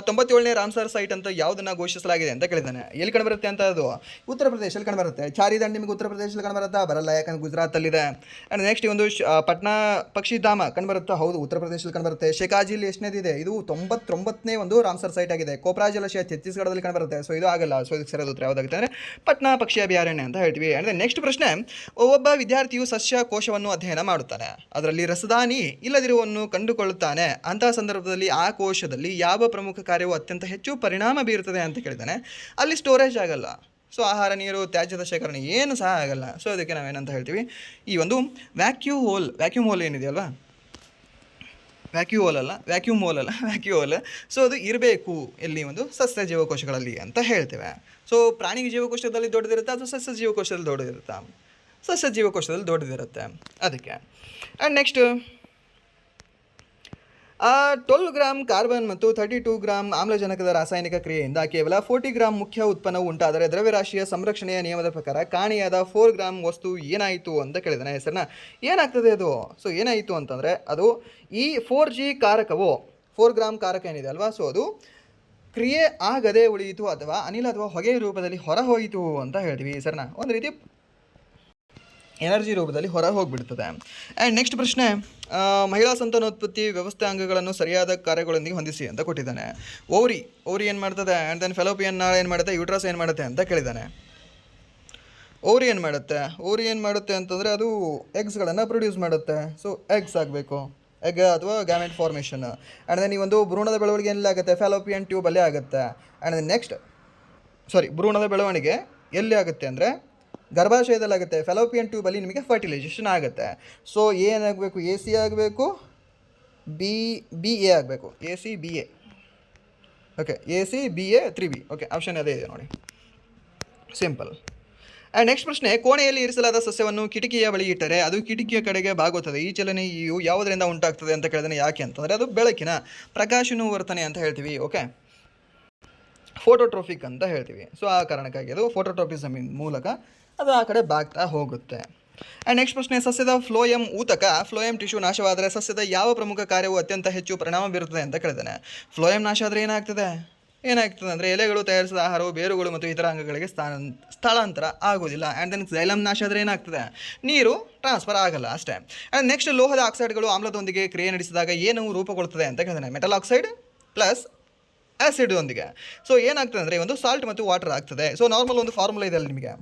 97ನೇ ರಾಮ್ಸರ್ ಸೈಟ್ ಅಂತ ಯಾವುದನ್ನು ಘೋಷಿಸಲಾಗಿದೆ ಅಂತ ಕೇಳಿದ್ದಾನೆ. ಎಲ್ಲಿ ಕಂಡುಬರುತ್ತೆ ಅಂತ? ಅದು ಉತ್ತರ ಪ್ರದೇಶದಲ್ಲಿ ಕಂಡುಬರುತ್ತೆ. ಚಾರಿದಂಡ್ ನಿಮಗೆ ಉತ್ತರ ಪ್ರದೇಶದಲ್ಲಿ ಕಂಡುಬರುತ್ತಾ? ಬರಲ್ಲ, ಯಾಕಂದ್ರೆ ಗುಜರಾತಲ್ಲಿದೆ. ಆ್ಯಂಡ್ ನೆಕ್ಸ್ಟ್, ಒಂದು ಪಟ್ನಾ ಪಕ್ಷಿಧಾಮ ಕಂಡುಬರುತ್ತಾ? ಹೌದು, ಉತ್ತರ ಪ್ರದೇಶದಲ್ಲಿ ಕಂಡುಬರುತ್ತೆ. ಶೇಖಾಜಿಲ್ ಎಷ್ಟನೇದಿದೆ? ಇದು 99ನೇ ಒಂದು ರಾಮ್ಸರ್ ಸೈಟ್ ಆಗಿದೆ. ಕೋಪ್ರಾ ಜಲಾಶಯ ಛತ್ತೀಸ್ಗಢದಲ್ಲಿ ಕಂಡುಬರುತ್ತೆ. ಸೊ ಇದು ಆಗಲ್ಲ. ಸೊ ಇದಕ್ಕೆ ಸರಿಯಾದ ಉತ್ತರ ಯಾವುದಾಗುತ್ತೆ ಅಂದರೆ ಪಟ್ನಾ ಪಕ್ಷಿ ಅಭಯಾರಣ್ಯ ಅಂತ ಹೇಳ್ತೀವಿ. ಆ್ಯಂಡ್ ನೆಕ್ಸ್ಟ್ ಪ್ರಶ್ನೆ, ಒಬ್ಬ ವಿದ್ಯಾರ್ಥಿಯು ಸಸ್ಯ ಕೋಶವನ್ನು ಅಧ್ಯಯನ ಮಾಡುತ್ತಾನೆ, ಅದರಲ್ಲಿ ರಸದಾನಿ ಇಲ್ಲದಿರುವನ್ನು ಕಂಡುಕೊಳ್ಳುತ್ತಾನೆ. ಅಂತಹ ಸಂದರ್ಭದಲ್ಲಿ ಆ ಕೋಶದಲ್ಲಿ ಯಾವ ಪ್ರಮುಖ ಕಾರ್ಯವು ಅತ್ಯಂತ ಹೆಚ್ಚು ಪರಿಣಾಮ ಬೀರುತ್ತದೆ ಅಂತ ಕೇಳಿದ್ದಾನೆ. ಅಲ್ಲಿ ಸ್ಟೋರೇಜ್ ಆಗಲ್ಲ. ಸೊ ಆಹಾರ, ನೀರು, ತ್ಯಾಜ್ಯದ ಶೇಖರಣೆ ಏನು ಸಹ ಆಗಲ್ಲ. ಸೊ ಅದಕ್ಕೆ ನಾವೇನಂತ ಹೇಳ್ತೀವಿ, ಈ ಒಂದು ವ್ಯಾಕ್ಯೂಮ್ ಹೋಲ್ ಏನಿದೆಯಲ್ವಾ, ವ್ಯಾಕ್ಯೂಮ್ ಹೋಲ್. ಸೊ ಅದು ಇರಬೇಕು ಎಲ್ಲಿ? ಒಂದು ಸಸ್ಯ ಜೀವಕೋಶಗಳಲ್ಲಿ ಅಂತ ಹೇಳ್ತೇವೆ. ಸೊ ಪ್ರಾಣಿ ಜೀವಕೋಶದಲ್ಲಿ ದೊಡ್ಡದಿರುತ್ತೆ ಅಥವಾ ಸಸ್ಯ ಜೀವಕೋಶದಲ್ಲಿ ದೊಡ್ಡದಿರುತ್ತಾ? ಸಸ್ಯ ಜೀವಕೋಶದಲ್ಲಿ ದೊಡ್ಡದಿರುತ್ತೆ ಅದಕ್ಕೆ. ಆ್ಯಂಡ್ ನೆಕ್ಸ್ಟ್, 12 ಗ್ರಾಮ್ ಕಾರ್ಬನ್ ಮತ್ತು 32 ಗ್ರಾಮ್ ಆಮ್ಲಜನಕದ ರಾಸಾಯನಿಕ ಕ್ರಿಯೆಯಿಂದ ಕೇವಲ 40 ಗ್ರಾಮ್ ಮುಖ್ಯ ಉತ್ಪನ್ನವು ಉಂಟಾದರೆ ದ್ರವ್ಯರಾಶಿಯ ಸಂರಕ್ಷಣೆಯ ನಿಯಮದ ಪ್ರಕಾರ ಕಾಣೆಯಾದ 4 ಗ್ರಾಮ್ ವಸ್ತು ಏನಾಯಿತು ಅಂತ ಕೇಳಿದಾನೆ. ಹೆಸರನ್ನ ಏನಾಗ್ತದೆ ಅದು? ಸೊ ಏನಾಯಿತು ಅಂತಂದರೆ ಅದು ಈ 4G ಕಾರಕವು 4 ಗ್ರಾಮ್ ಕಾರಕ ಏನಿದೆ ಅಲ್ವಾ, ಸೊ ಅದು ಕ್ರಿಯೆ ಆಗದೆ ಉಳಿಯಿತು ಅಥವಾ ಅನಿಲ ಅಥವಾ ಹೊಗೆ ರೂಪದಲ್ಲಿ ಹೊರ ಹೋಯಿತು ಅಂತ ಹೇಳ್ತೀವಿ. ಹೆಸರನ್ನ ಒಂದು ರೀತಿ ಎನರ್ಜಿ ರೂಪದಲ್ಲಿ ಹೊರ ಹೋಗಿಬಿಡ್ತದೆ. ಆ್ಯಂಡ್ ನೆಕ್ಸ್ಟ್ ಪ್ರಶ್ನೆ, ಮಹಿಳಾ ಸಂತಾನೋತ್ಪತ್ತಿ ವ್ಯವಸ್ಥೆ ಅಂಗಗಳನ್ನು ಸರಿಯಾದ ಕಾರ್ಯಗಳೊಂದಿಗೆ ಹೊಂದಿಸಿ ಅಂತ ಕೊಟ್ಟಿದ್ದಾನೆ. ಓರಿ ಏನು ಮಾಡ್ತದೆ? ಆ್ಯಂಡ್ ದೆನ್ ಫೆಲೋಪಿಯನ್ ನಾಳ ಏನು ಮಾಡುತ್ತೆ? ಯೂಟ್ರಸ್ ಏನು ಮಾಡುತ್ತೆ ಅಂತ ಕೇಳಿದ್ದಾನೆ. ಓರಿ ಏನು ಮಾಡುತ್ತೆ ಅಂತಂದರೆ ಅದು ಎಗ್ಸ್ಗಳನ್ನು ಪ್ರೊಡ್ಯೂಸ್ ಮಾಡುತ್ತೆ. ಸೊ ಎಗ್ಸ್ ಆಗಬೇಕು, ಎಗ್ ಅಥವಾ ಗ್ಯಾಮೆಟ್ ಫಾರ್ಮೇಷನ್. ಆ್ಯಂಡ್ ದೆನ್ ಈ ಒಂದು ಭ್ರೂಣದ ಬೆಳವಣಿಗೆ ಎಲ್ಲಿ ಆಗುತ್ತೆ? ಫೆಲೋಪಿಯನ್ ಟ್ಯೂಬಲ್ಲೇ ಆಗುತ್ತೆ. ಆ್ಯಂಡ್ ದೆನ್ ನೆಕ್ಸ್ಟ್ ಭ್ರೂಣದ ಬೆಳವಣಿಗೆ ಎಲ್ಲಿ ಆಗುತ್ತೆ ಅಂದರೆ ಗರ್ಭಾಶಯದಲ್ಲಾಗುತ್ತೆ. ಫೆಲೋಪಿಯನ್ ಟ್ಯೂಬಲ್ಲಿ ನಿಮಗೆ ಫರ್ಟಿಲೈಸೇಷನ್ ಆಗುತ್ತೆ. ಸೊ ಏನಾಗಬೇಕು? AC ಆಗಬೇಕು, BA ಆಗಬೇಕು, ACBA. Okay, ACBA 3B. Okay, option ಅದೇ ಇದೆ ನೋಡಿ, ಸಿಂಪಲ್. ಆ್ಯಂಡ್ ನೆಕ್ಸ್ಟ್ ಪ್ರಶ್ನೆ, ಕೋಣೆಯಲ್ಲಿ ಇರಿಸಲಾದ ಸಸ್ಯವನ್ನು ಕಿಟಕಿಯ ಬಳಿ ಇಟ್ಟರೆ ಅದು ಕಿಟಕಿಯ ಕಡೆಗೆ ಬಾಗುತ್ತದೆ. ಈ ಚಲನೆಯು ಯಾವುದರಿಂದ ಉಂಟಾಗ್ತದೆ ಅಂತ ಕೇಳಿದ್ರೆ ಯಾಕೆ ಅಂತಂದರೆ ಅದು ಬೆಳಕಿನ ಪ್ರಕಾಶಾನುವರ್ತನೆ ಅಂತ ಹೇಳ್ತೀವಿ. ಓಕೆ, ಫೋಟೋಟ್ರೋಫಿಕ್ ಅಂತ ಹೇಳ್ತೀವಿ. ಸೊ ಆ ಕಾರಣಕ್ಕಾಗಿ ಅದು ಫೋಟೋಟ್ರೋಪಿಸಮ್ ಮೂಲಕ ಅದು ಆ ಕಡೆ ಬಾಗ್ತಾ ಹೋಗುತ್ತೆ. ಆ್ಯಂಡ್ ನೆಕ್ಸ್ಟ್ ಪ್ರಶ್ನೆ, ಸಸ್ಯದ ಫ್ಲೋಯಮ್ ಟಿಶ್ಯೂ ನಾಶವಾದರೆ ಸಸ್ಯದ ಯಾವ ಪ್ರಮುಖ ಕಾರ್ಯವು ಅತ್ಯಂತ ಹೆಚ್ಚು ಪರಿಣಾಮ ಬೀರುತ್ತದೆ ಅಂತ ಕೇಳಿದ್ದಾನೆ. ಫ್ಲೋಯಮ್ ನಾಶ ಆದರೆ ಏನಾಗ್ತದೆ ಅಂದರೆ ಎಲೆಗಳು ತಯಾರಿಸಿದ ಆಹಾರವು ಬೇರುಗಳು ಮತ್ತು ಇತರ ಅಂಗಗಳಿಗೆ ಸ್ಥಳಾಂತರ ಆಗೋದಿಲ್ಲ. ಆ್ಯಂಡ್ ದೆನ್ ಝೈಲಮ್ ನಾಶ ಆದರೆ ಏನಾಗ್ತದೆ? ನೀರು ಟ್ರಾನ್ಸ್ಫರ್ ಆಗಲ್ಲ ಅಷ್ಟೇ. ಆ್ಯಂಡ್ ನೆಕ್ಸ್ಟ್, ಲೋಹದ ಆಕ್ಸೈಡ್ಗಳು ಆಮ್ಲದೊಂದಿಗೆ ಕ್ರಿಯೆ ನಡೆಸಿದಾಗ ಏನು ರೂಪುಗೊಳ್ಳುತ್ತದೆ ಅಂತ ಕೇಳಿದ್ದಾನೆ. ಮೆಟಲ್ ಆಕ್ಸೈಡ್ ಪ್ಲಸ್ ಆ್ಯಸಿಡ್ದೊಂದಿಗೆ. ಸೊ ಏನಾಗ್ತದೆ ಅಂದರೆ ಒಂದು ಸಾಲ್ಟ್ ಮತ್ತು ವಾಟರ್ ಆಗ್ತದೆ. ಸೊ ನಾರ್ಮಲ್ ಒಂದು ಫಾರ್ಮುಲಾ ಇದೆ ಅಲ್ಲಿ ನಿಮಗೆ,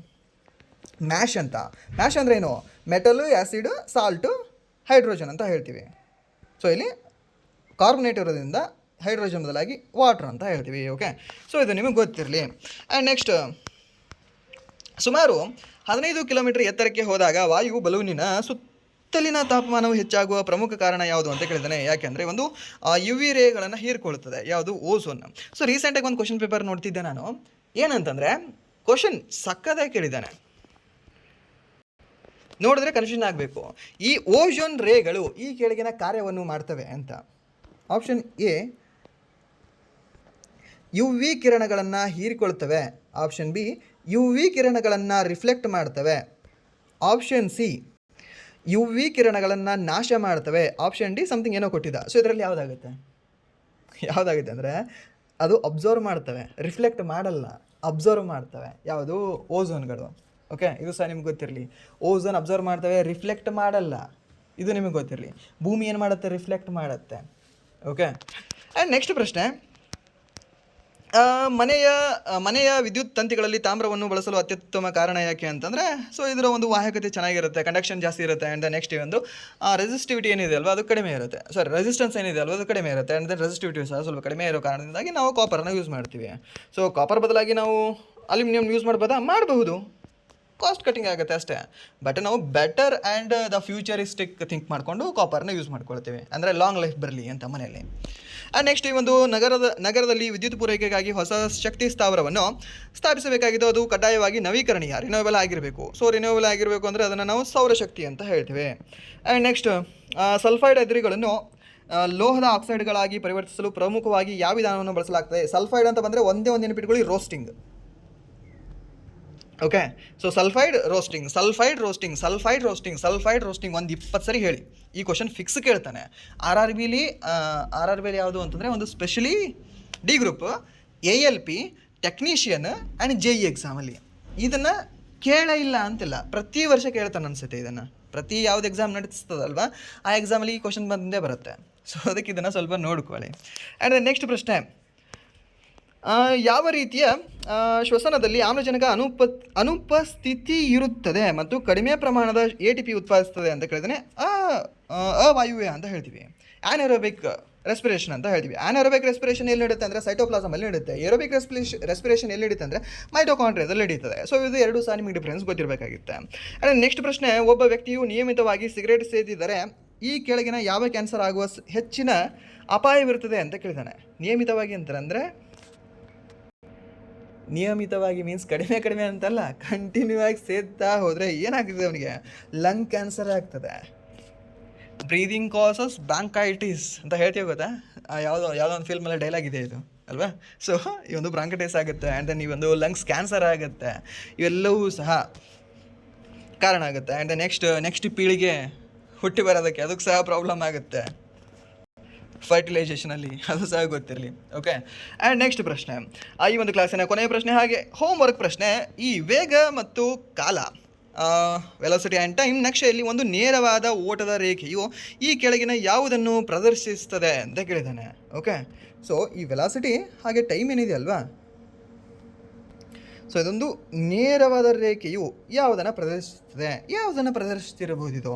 ಮ್ಯಾಶ್ ಅಂತ. ಮ್ಯಾಶ್ ಅಂದರೆ ಏನು? ಮೆಟಲು, ಆ್ಯಸಿಡ್, ಸಾಲ್ಟು, ಹೈಡ್ರೋಜನ್ ಅಂತ ಹೇಳ್ತೀವಿ. ಸೊ ಇಲ್ಲಿ ಕಾರ್ಬನೇಟ್ ಇರೋದ್ರಿಂದ ಹೈಡ್ರೋಜನ್ ಬದಲಾಗಿ ವಾಟರ್ ಅಂತ ಹೇಳ್ತೀವಿ. ಓಕೆ, ಸೊ ಇದು ನಿಮಗೆ ಗೊತ್ತಿರಲಿ. ಆ್ಯಂಡ್ ನೆಕ್ಸ್ಟ್, ಸುಮಾರು 15 ಕಿಲೋಮೀಟರ್ ಎತ್ತರಕ್ಕೆ ಹೋದಾಗ ವಾಯು ಬಲೂನಿನ ಸುತ್ತಲಿನ ತಾಪಮಾನವು ಹೆಚ್ಚಾಗುವ ಪ್ರಮುಖ ಕಾರಣ ಯಾವುದು ಅಂತ ಕೇಳಿದ್ದಾನೆ. ಯಾಕೆಂದರೆ ಒಂದು UV ರೇಗಳನ್ನು ಹೀರ್ಕೊಳ್ತದೆ. ಯಾವುದು? ಓಝೋನ್. ಸೊ ರೀಸೆಂಟಾಗಿ ಒಂದು ಕ್ವಶನ್ ಪೇಪರ್ ನೋಡ್ತಿದ್ದೆ ನಾನು. ಏನಂತಂದರೆ ಕ್ವಶನ್ ಸಕ್ಕದಾಗಿ ಕೇಳಿದ್ದಾನೆ. ನೋಡಿದ್ರೆ ಕನ್ಫ್ಯೂಷನ್ ಆಗಬೇಕು. ಈ ಓಝೋನ್ ರೇಗಳು ಈ ಕೆಳಗಿನ ಕಾರ್ಯವನ್ನು ಮಾಡ್ತವೆ ಅಂತ. ಆಪ್ಷನ್ ಎ ಯು ವಿ ಕಿರಣಗಳನ್ನು ಹೀರಿಕೊಳ್ತವೆ. ಆಪ್ಷನ್ ಬಿ ಯು ವಿ ಕಿರಣಗಳನ್ನು ರಿಫ್ಲೆಕ್ಟ್ ಮಾಡ್ತವೆ. ಆಪ್ಷನ್ ಸಿ ಯು ವಿ ಕಿರಣಗಳನ್ನು ನಾಶ ಮಾಡ್ತವೆ. ಆಪ್ಷನ್ ಡಿ ಸಮಥಿಂಗ್ ಏನೋ ಕೊಟ್ಟಿದ್ದ. ಸೊ ಇದರಲ್ಲಿ ಯಾವುದಾಗುತ್ತೆ ಅಂದರೆ ಅದು ಅಬ್ಸರ್ವ್ ಮಾಡ್ತವೆ, ರಿಫ್ಲೆಕ್ಟ್ ಮಾಡಲ್ಲ, ಅಬ್ಸರ್ವ್ ಮಾಡ್ತವೆ. ಯಾವುದು? ಓಝೋನ್ಗಳು. ಓಕೆ, ಇದು ಸಹ ನಿಮ್ಗೆ ಗೊತ್ತಿರಲಿ. ಓಝೋನ್ ಅಬ್ಸರ್ವ್ ಮಾಡ್ತವೆ, ರಿಫ್ಲೆಕ್ಟ್ ಮಾಡಲ್ಲ. ಇದು ನಿಮಗೆ ಗೊತ್ತಿರಲಿ. ಭೂಮಿ ಏನು ಮಾಡುತ್ತೆ? ರಿಫ್ಲೆಕ್ಟ್ ಮಾಡುತ್ತೆ. ಓಕೆ, ಆ್ಯಂಡ್ ನೆಕ್ಸ್ಟ್ ಪ್ರಶ್ನೆ, ಮನೆಯ ವಿದ್ಯುತ್ ತಂತಿಗಳಲ್ಲಿ ತಾಮ್ರವನ್ನು ಬಳಸಲು ಅತ್ಯುತ್ತಮ ಕಾರಣ ಯಾಕೆ ಅಂತಂದರೆ, ಸೊ ಇದರ ಒಂದು ವಾಹಕತೆ ಚೆನ್ನಾಗಿರುತ್ತೆ, ಕಂಡಕ್ಷನ್ ಜಾಸ್ತಿ ಇರುತ್ತೆ. ಆ್ಯಂಡ್ ನೆಕ್ಸ್ಟ್ ಒಂದು ರೆಸಿಸ್ಟಿವಿಟಿ ಏನಿದೆ ಅಲ್ವಾ ಅದು ಕಡಿಮೆ ಇರುತ್ತೆ. ರೆಸಿಸ್ಟೆನ್ಸ್ ಏನಿದೆ ಅಲ್ವಾ ಅದು ಕಡಿಮೆ ಇರುತ್ತೆ. ಆ್ಯಂಡ್ ರೆಸಿಸ್ಟಿವಿಟಿ ಸಹ ಸ್ವಲ್ಪ ಕಡಿಮೆ ಇರೋ ಕಾರಣದಿಂದಾಗಿ ನಾವು ಕಾಪರನ್ನು ಯೂಸ್ ಮಾಡ್ತೀವಿ. ಸೊ ಕಾಪರ್ ಬದಲಾಗಿ ನಾವು ಅಲ್ಯೂಮಿನಿಯಂ ಯೂಸ್ ಮಾಡಬಹುದು. ಕಾಸ್ಟ್ ಕಟಿಂಗ್ ಆಗುತ್ತೆ ಅಷ್ಟೇ. ಬಟ್ ನಾವು better and the futuristic think ಮಾಡಿಕೊಂಡು ಕಾಪರ್ನ ಯೂಸ್ ಮಾಡ್ಕೊಳ್ತೀವಿ, ಅಂದರೆ ಲಾಂಗ್ ಲೈಫ್ ಬರಲಿ ಅಂತ ಮನೆಯಲ್ಲಿ. ಆ್ಯಂಡ್ ನೆಕ್ಸ್ಟ್, ಈ ಒಂದು ನಗರದಲ್ಲಿ ವಿದ್ಯುತ್ ಪೂರೈಕೆಗಾಗಿ ಹೊಸ ಶಕ್ತಿ ಸ್ಥಾವರವನ್ನು ಸ್ಥಾಪಿಸಬೇಕಾಗಿದ್ದು ಅದು ಕಡ್ಡಾಯವಾಗಿ ನವೀಕರಣೀಯ, ರಿನ್ಯೂವಬಲ್ ಆಗಿರಬೇಕು. ಸೊ ರಿನ್ಯೂವಬಲ್ ಆಗಿರಬೇಕು ಅಂದರೆ ಅದನ್ನು ನಾವು ಸೌರಶಕ್ತಿ ಅಂತ ಹೇಳ್ತೀವಿ. ಆ್ಯಂಡ್ ನೆಕ್ಸ್ಟ್, ಸಲ್ಫೈಡ್ ಅದಿರುಗಳನ್ನು ಲೋಹದ ಆಕ್ಸೈಡ್ಗಳಾಗಿ ಪರಿವರ್ತಿಸಲು ಪ್ರಮುಖವಾಗಿ ಯಾವ ವಿಧಾನವನ್ನು ಬಳಸಲಾಗ್ತದೆ? ಸಲ್ಫೈಡ್ ಅಂತ ಬಂದರೆ ಒಂದೇ ನೆನಪಿಟ್ಕೊಳ್ಳಿ, roasting. Okay, so sulphide roasting ಒಂದು 20 ಸರಿ ಹೇಳಿ. ಈ ಕ್ವಶನ್ ಫಿಕ್ಸ್ ಕೇಳ್ತಾನೆ. ಆರ್ ಆರ್ ಬಿಲಿ ಯಾವುದು ಅಂತಂದರೆ ಒಂದು specially D group, ALP, technician and JE ಎಕ್ಸಾಮಲ್ಲಿ ಇದನ್ನು ಕೇಳೇ ಇಲ್ಲ ಅಂತಿಲ್ಲ, ಪ್ರತಿ ವರ್ಷ ಕೇಳ್ತಾನೆ ಅನಿಸುತ್ತೆ. ಇದನ್ನು ಪ್ರತಿ ಯಾವ್ದು ಎಕ್ಸಾಮ್ ನಡೆಸ್ತದಲ್ವ ಆ ಎಕ್ಸಾಮಲ್ಲಿ ಈ ಕ್ವಶನ್ ಬಂದೇ ಬರುತ್ತೆ. ಸೊ ಅದಕ್ಕೆ ಇದನ್ನು ಸ್ವಲ್ಪ ನೋಡ್ಕೊಳ್ಳಿ. ಆ್ಯಂಡ್ ನೆಕ್ಸ್ಟ್ ಪ್ರಶ್ನೆ, ಯಾವ ರೀತಿಯ ಶ್ವಸನದಲ್ಲಿ ಆಮ್ಲಜನಕ ಅನುಪಸ್ಥಿತಿ ಇರುತ್ತದೆ ಮತ್ತು ಕಡಿಮೆ ಪ್ರಮಾಣದ ATP ಉತ್ಪಾದಿಸ್ತದೆ ಅಂತ ಕೇಳಿದ್ರೆ ಅವಾಯುವ್ಯ ಅಂತ ಹೇಳ್ತೀವಿ. ಆ್ಯನರೋಬಿಕ್ ರೆಸ್ಪಿರೇಷನ್ ಅಂತ ಹೇಳ್ತೀವಿ. ಆ್ಯನರೋಬಿಕ್ ರೆಸ್ಪಿರೇಷನ್ ಎಲ್ಲಿ ನಡುತ್ತೆ ಅಂದರೆ ಸೈಟೋಪ್ಲಾಸಮಲ್ಲಿ ನಡುತ್ತೆ. ಏರೋಬಿಕ್ ರೆಸ್ಪಿರೇಷನ್ ಎಲ್ಲಿ ನಡೀತೆ ಅಂದರೆ ಮೈಟೋಕಾಂಡ್ರಿಯಾದಲ್ಲಿ ನಡೀತದೆ. ಸೊ ಇದು ಎರಡು ಸಹ ನಿಮಗೆ ಡಿಫ್ರೆನ್ಸ್ ಗೊತ್ತಿರಬೇಕಾಗಿತ್ತೆ. ಆ್ಯಂಡ್ ನೆಕ್ಸ್ಟ್ ಪ್ರಶ್ನೆ, ಒಬ್ಬ ವ್ಯಕ್ತಿಯು ನಿಯಮಿತವಾಗಿ ಸಿಗರೇಟ್ ಸೇದಿದರೆ ಈ ಕೆಳಗಿನ ಯಾವ ಕ್ಯಾನ್ಸರ್ ಆಗುವ ಹೆಚ್ಚಿನ ಅಪಾಯವಿರುತ್ತದೆ ಅಂತ ಕೇಳಿದಾನೆ. ನಿಯಮಿತವಾಗಿ ಅಂತಂದರೆ ನಿಯಮಿತವಾಗಿ ಮೀನ್ಸ್ ಕಡಿಮೆ ಅಂತಲ್ಲ, ಕಂಟಿನ್ಯೂ ಆಗಿ ಸೇದ್ತಾ ಹೋದರೆ ಏನಾಗ್ತದೆ ಅವನಿಗೆ? ಲಂಗ್ ಕ್ಯಾನ್ಸರ್ ಆಗ್ತದೆ. ಬ್ರೀದಿಂಗ್ ಕಾಸಸ್ ಬ್ರಾಂಕೈಟಿಸ್ ಅಂತ ಹೇಳ್ತೀವಿ ಗೊತ್ತಾ? ಯಾವುದೋ ಒಂದು ಫಿಲ್ಮಲ್ಲಿ ಡೈಲಾಗ್ ಇದೆ ಇದು ಅಲ್ವಾ? ಸೊ ಈ ಒಂದು ಬ್ರಾಂಕೈಟಿಸ್ ಆಗುತ್ತೆ. ಆ್ಯಂಡ್ ದೆನ್ ಈ ಒಂದು ಲಂಗ್ಸ್ ಕ್ಯಾನ್ಸರ್ ಆಗುತ್ತೆ. ಇವೆಲ್ಲವೂ ಸಹ ಕಾರಣ ಆಗುತ್ತೆ. ಆ್ಯಂಡ್ ನೆಕ್ಸ್ಟ್ ಪೀಳಿಗೆ ಹುಟ್ಟಿ ಬರೋದಕ್ಕೆ ಅದಕ್ಕೆ ಸಹ ಪ್ರಾಬ್ಲಮ್ ಆಗುತ್ತೆ. ಫರ್ಟಿಲೈಸೇಷನಲ್ಲಿ ಅದು ಸಹ ಗೊತ್ತಿರಲಿ. ಓಕೆ, ಆ್ಯಂಡ್ ನೆಕ್ಸ್ಟ್ ಪ್ರಶ್ನೆ, ಈ ಒಂದು ಕ್ಲಾಸಿನ ಕೊನೆಯ ಪ್ರಶ್ನೆ, ಹಾಗೆ ಹೋಮ್ವರ್ಕ್ ಪ್ರಶ್ನೆ. ಈ ವೇಗ ಮತ್ತು ಕಾಲ, ವೆಲಾಸಿಟಿ ಆ್ಯಂಡ್ ಟೈಮ್ ನಕ್ಷೆಯಲ್ಲಿ ಒಂದು ನೇರವಾದ ಓಟದ ರೇಖೆಯು ಈ ಕೆಳಗಿನ ಯಾವುದನ್ನು ಪ್ರದರ್ಶಿಸ್ತದೆ ಅಂತ ಕೇಳಿದ್ದಾನೆ. ಓಕೆ, ಸೊ ಈ ವೆಲಾಸಿಟಿ ಹಾಗೆ ಟೈಮ್ ಏನಿದೆ ಅಲ್ವಾ, ಸೊ ಇದೊಂದು ನೇರವಾದ ರೇಖೆಯು ಯಾವುದನ್ನು ಪ್ರದರ್ಶಿಸ್ತಿರಬಹುದು? ಇದು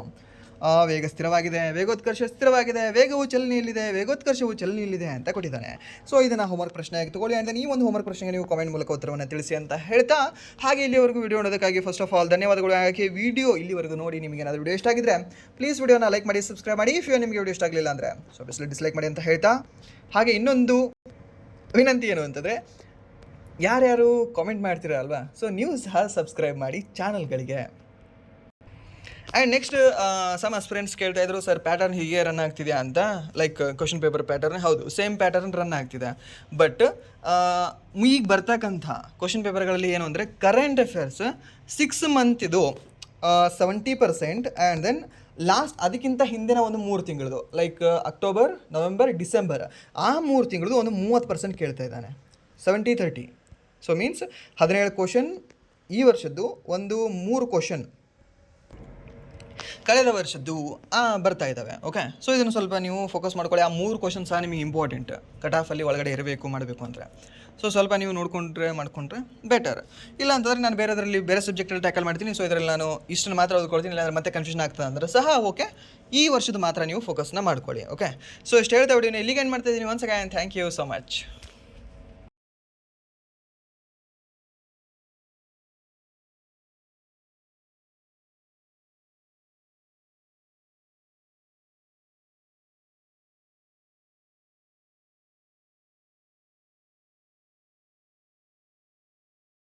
ವೇಗ ಸ್ಥಿರವಾಗಿದೆ, ವೇಗೋತ್ಕರ್ಷ ಸ್ಥಿರವಾಗಿದೆ, ವೇಗವು ಚಲನೆಯಲ್ಲಿದೆ, ವೇಗೋತ್ಕರ್ಷವು ಚಲನೆಯಲ್ಲಿದೆ ಅಂತ ಕೊಟ್ಟಿದ್ದಾನೆ. ಸೊ ಇದನ್ನು ಹೋಮ್ವರ್ಕ್ ಪ್ರಶ್ನೆಯಾಗಿ ತಗೊಳ್ಳಿ. ಆ್ಯಂಡ್ ಈ ಒಂದು ಹೋಮ್ವರ್ಕ್ ಪ್ರಶ್ನೆಗೆ ನೀವು ಕಾಮೆಂಟ್ ಮೂಲಕ ಉತ್ತರವನ್ನು ತಿಳಿಸಿ ಅಂತ ಹೇಳ್ತಾ, ಹಾಗೆ ಇಲ್ಲಿವರೆಗೂ ವಿಡಿಯೋ ನೋಡೋದಕ್ಕಾಗಿ ಫಸ್ಟ್ ಆಫ್ ಆಲ್ ಧನ್ಯವಾದಗಳು. ಹಾಗೆ ವಿಡಿಯೋ ಇಲ್ಲಿವರೆಗೂ ನೋಡಿ ನಿಮಗೆ ಏನಾದರೂ ವಿಡಿಯೋ ಇಷ್ಟ ಆಗಿದ್ರೆ ಪ್ಲೀಸ್ ವಿಡಿಯೋನ ಲೈಕ್ ಮಾಡಿ, ಸಬ್ಸ್ಕ್ರೈಬ್ ಮಾಡಿ. ಇಫ್ ನಿಮಗೆ ವಿಡಿಯೋ ಇಷ್ಟ ಆಗಲಿಲ್ಲ ಅಂದರೆ ಸೊ ಬಿಸ್ಲಿ ಡಿಸ್ಲೈಕ್ ಮಾಡಿ ಅಂತ ಹೇಳ್ತಾ, ಹಾಗೆ ಇನ್ನೊಂದು ವಿನಂತಿ ಏನು ಅಂತಂದರೆ, ಯಾರ್ಯಾರು ಕಾಮೆಂಟ್ ಮಾಡ್ತೀರಾ ಅಲ್ವಾ, ಸೊ ನೀವು ಸಹ ಸಬ್ಸ್ಕ್ರೈಬ್ ಮಾಡಿ ಚಾನಲ್ಗಳಿಗೆ. ಆ್ಯಂಡ್ ನೆಕ್ಸ್ಟ್ ಸಮ್ ಆಸ್ಪಿರೆಂಟ್ಸ್ ಕೇಳ್ತಾ ಇದ್ರು, ಸರ್ ಪ್ಯಾಟರ್ನ್ ಹೀಗೆ ರನ್ ಆಗ್ತಿದೆಯಾ ಅಂತ, ಲೈಕ್ ಕ್ವಶನ್ ಪೇಪರ್ ಪ್ಯಾಟರ್ನ್. ಹೌದು, ಸೇಮ್ ಪ್ಯಾಟರ್ನ್ ರನ್ ಆಗ್ತಿದೆ. ಬಟ್ ಈಗ ಬರ್ತಕ್ಕಂಥ ಕ್ವಶನ್ ಪೇಪರ್ಗಳಲ್ಲಿ ಏನು ಅಂದರೆ, ಕರೆಂಟ್ ಅಫೇರ್ಸ್ 6 ಮಂತಿದು 70%, ಆ್ಯಂಡ್ ದೆನ್ ಲಾಸ್ಟ್ ಅದಕ್ಕಿಂತ ಹಿಂದಿನ ಒಂದು 3 ತಿಂಗಳದು, ಲೈಕ್ ಅಕ್ಟೋಬರ್, ನವೆಂಬರ್, ಡಿಸೆಂಬರ್, ಆ 3 ತಿಂಗಳದು ಒಂದು 30% ಕೇಳ್ತಾ ಇದ್ದಾನೆ. 70-30. ಸೊ ಮೀನ್ಸ್ 17 ಕ್ವಶನ್ ಈ ವರ್ಷದ್ದು, ಒಂದು 3 ಕ್ವಶನ್ ಕಳೆದ ವರ್ಷದ್ದು ಬರ್ತಾ ಇದ್ದಾವೆ. ಓಕೆ, ಸೊ ಇದನ್ನು ಸ್ವಲ್ಪ ನೀವು ಫೋಕಸ್ ಮಾಡ್ಕೊಳ್ಳಿ. ಆ 3 ಕ್ವಶನ್ ಸಹ ನಿಮಗೆ ಇಂಪಾರ್ಟೆಂಟ್, ಕಟ್ ಆಫಲ್ಲಿ ಒಳಗಡೆ ಮಾಡಬೇಕು ಅಂದರೆ. ಸೊ ಸ್ವಲ್ಪ ನೀವು ಮಾಡ್ಕೊಂಡ್ರೆ ಬೆಟರ್. ಇಲ್ಲ ಅಂತಂದರೆ ನಾನು ಬೇರೆ ಸಬ್ಜೆಕ್ಟಲ್ಲಿ ಟ್ಯಾಕಲ್ ಮಾಡ್ತೀನಿ. ಸೊ ಇದರಲ್ಲಿ ನಾನು ಇಷ್ಟನ್ನು ಮಾತ್ರ ಓದ್ಕೊಳ್ತೀನಿ, ಇಲ್ಲಾಂದರೆ ಮತ್ತೆ ಕನ್ಫ್ಯೂಷನ್ ಆಗ್ತದೆ ಅಂದರೆ ಸಹ ಓಕೆ, ಈ ವರ್ಷದ ಮಾತ್ರ ನೀವು ಫೋಕಸ್ನ ಮಾಡ್ಕೊಳ್ಳಿ. ಓಕೆ, ಸೊ ಇಷ್ಟು ಹೇಳ್ತಾ ವಿಡಿಯೋನ ಇಲ್ಲಿಗೆ ಏನು ಮಾಡ್ತಾ ಇದ್ದೀನಿ. Once again thank you so much.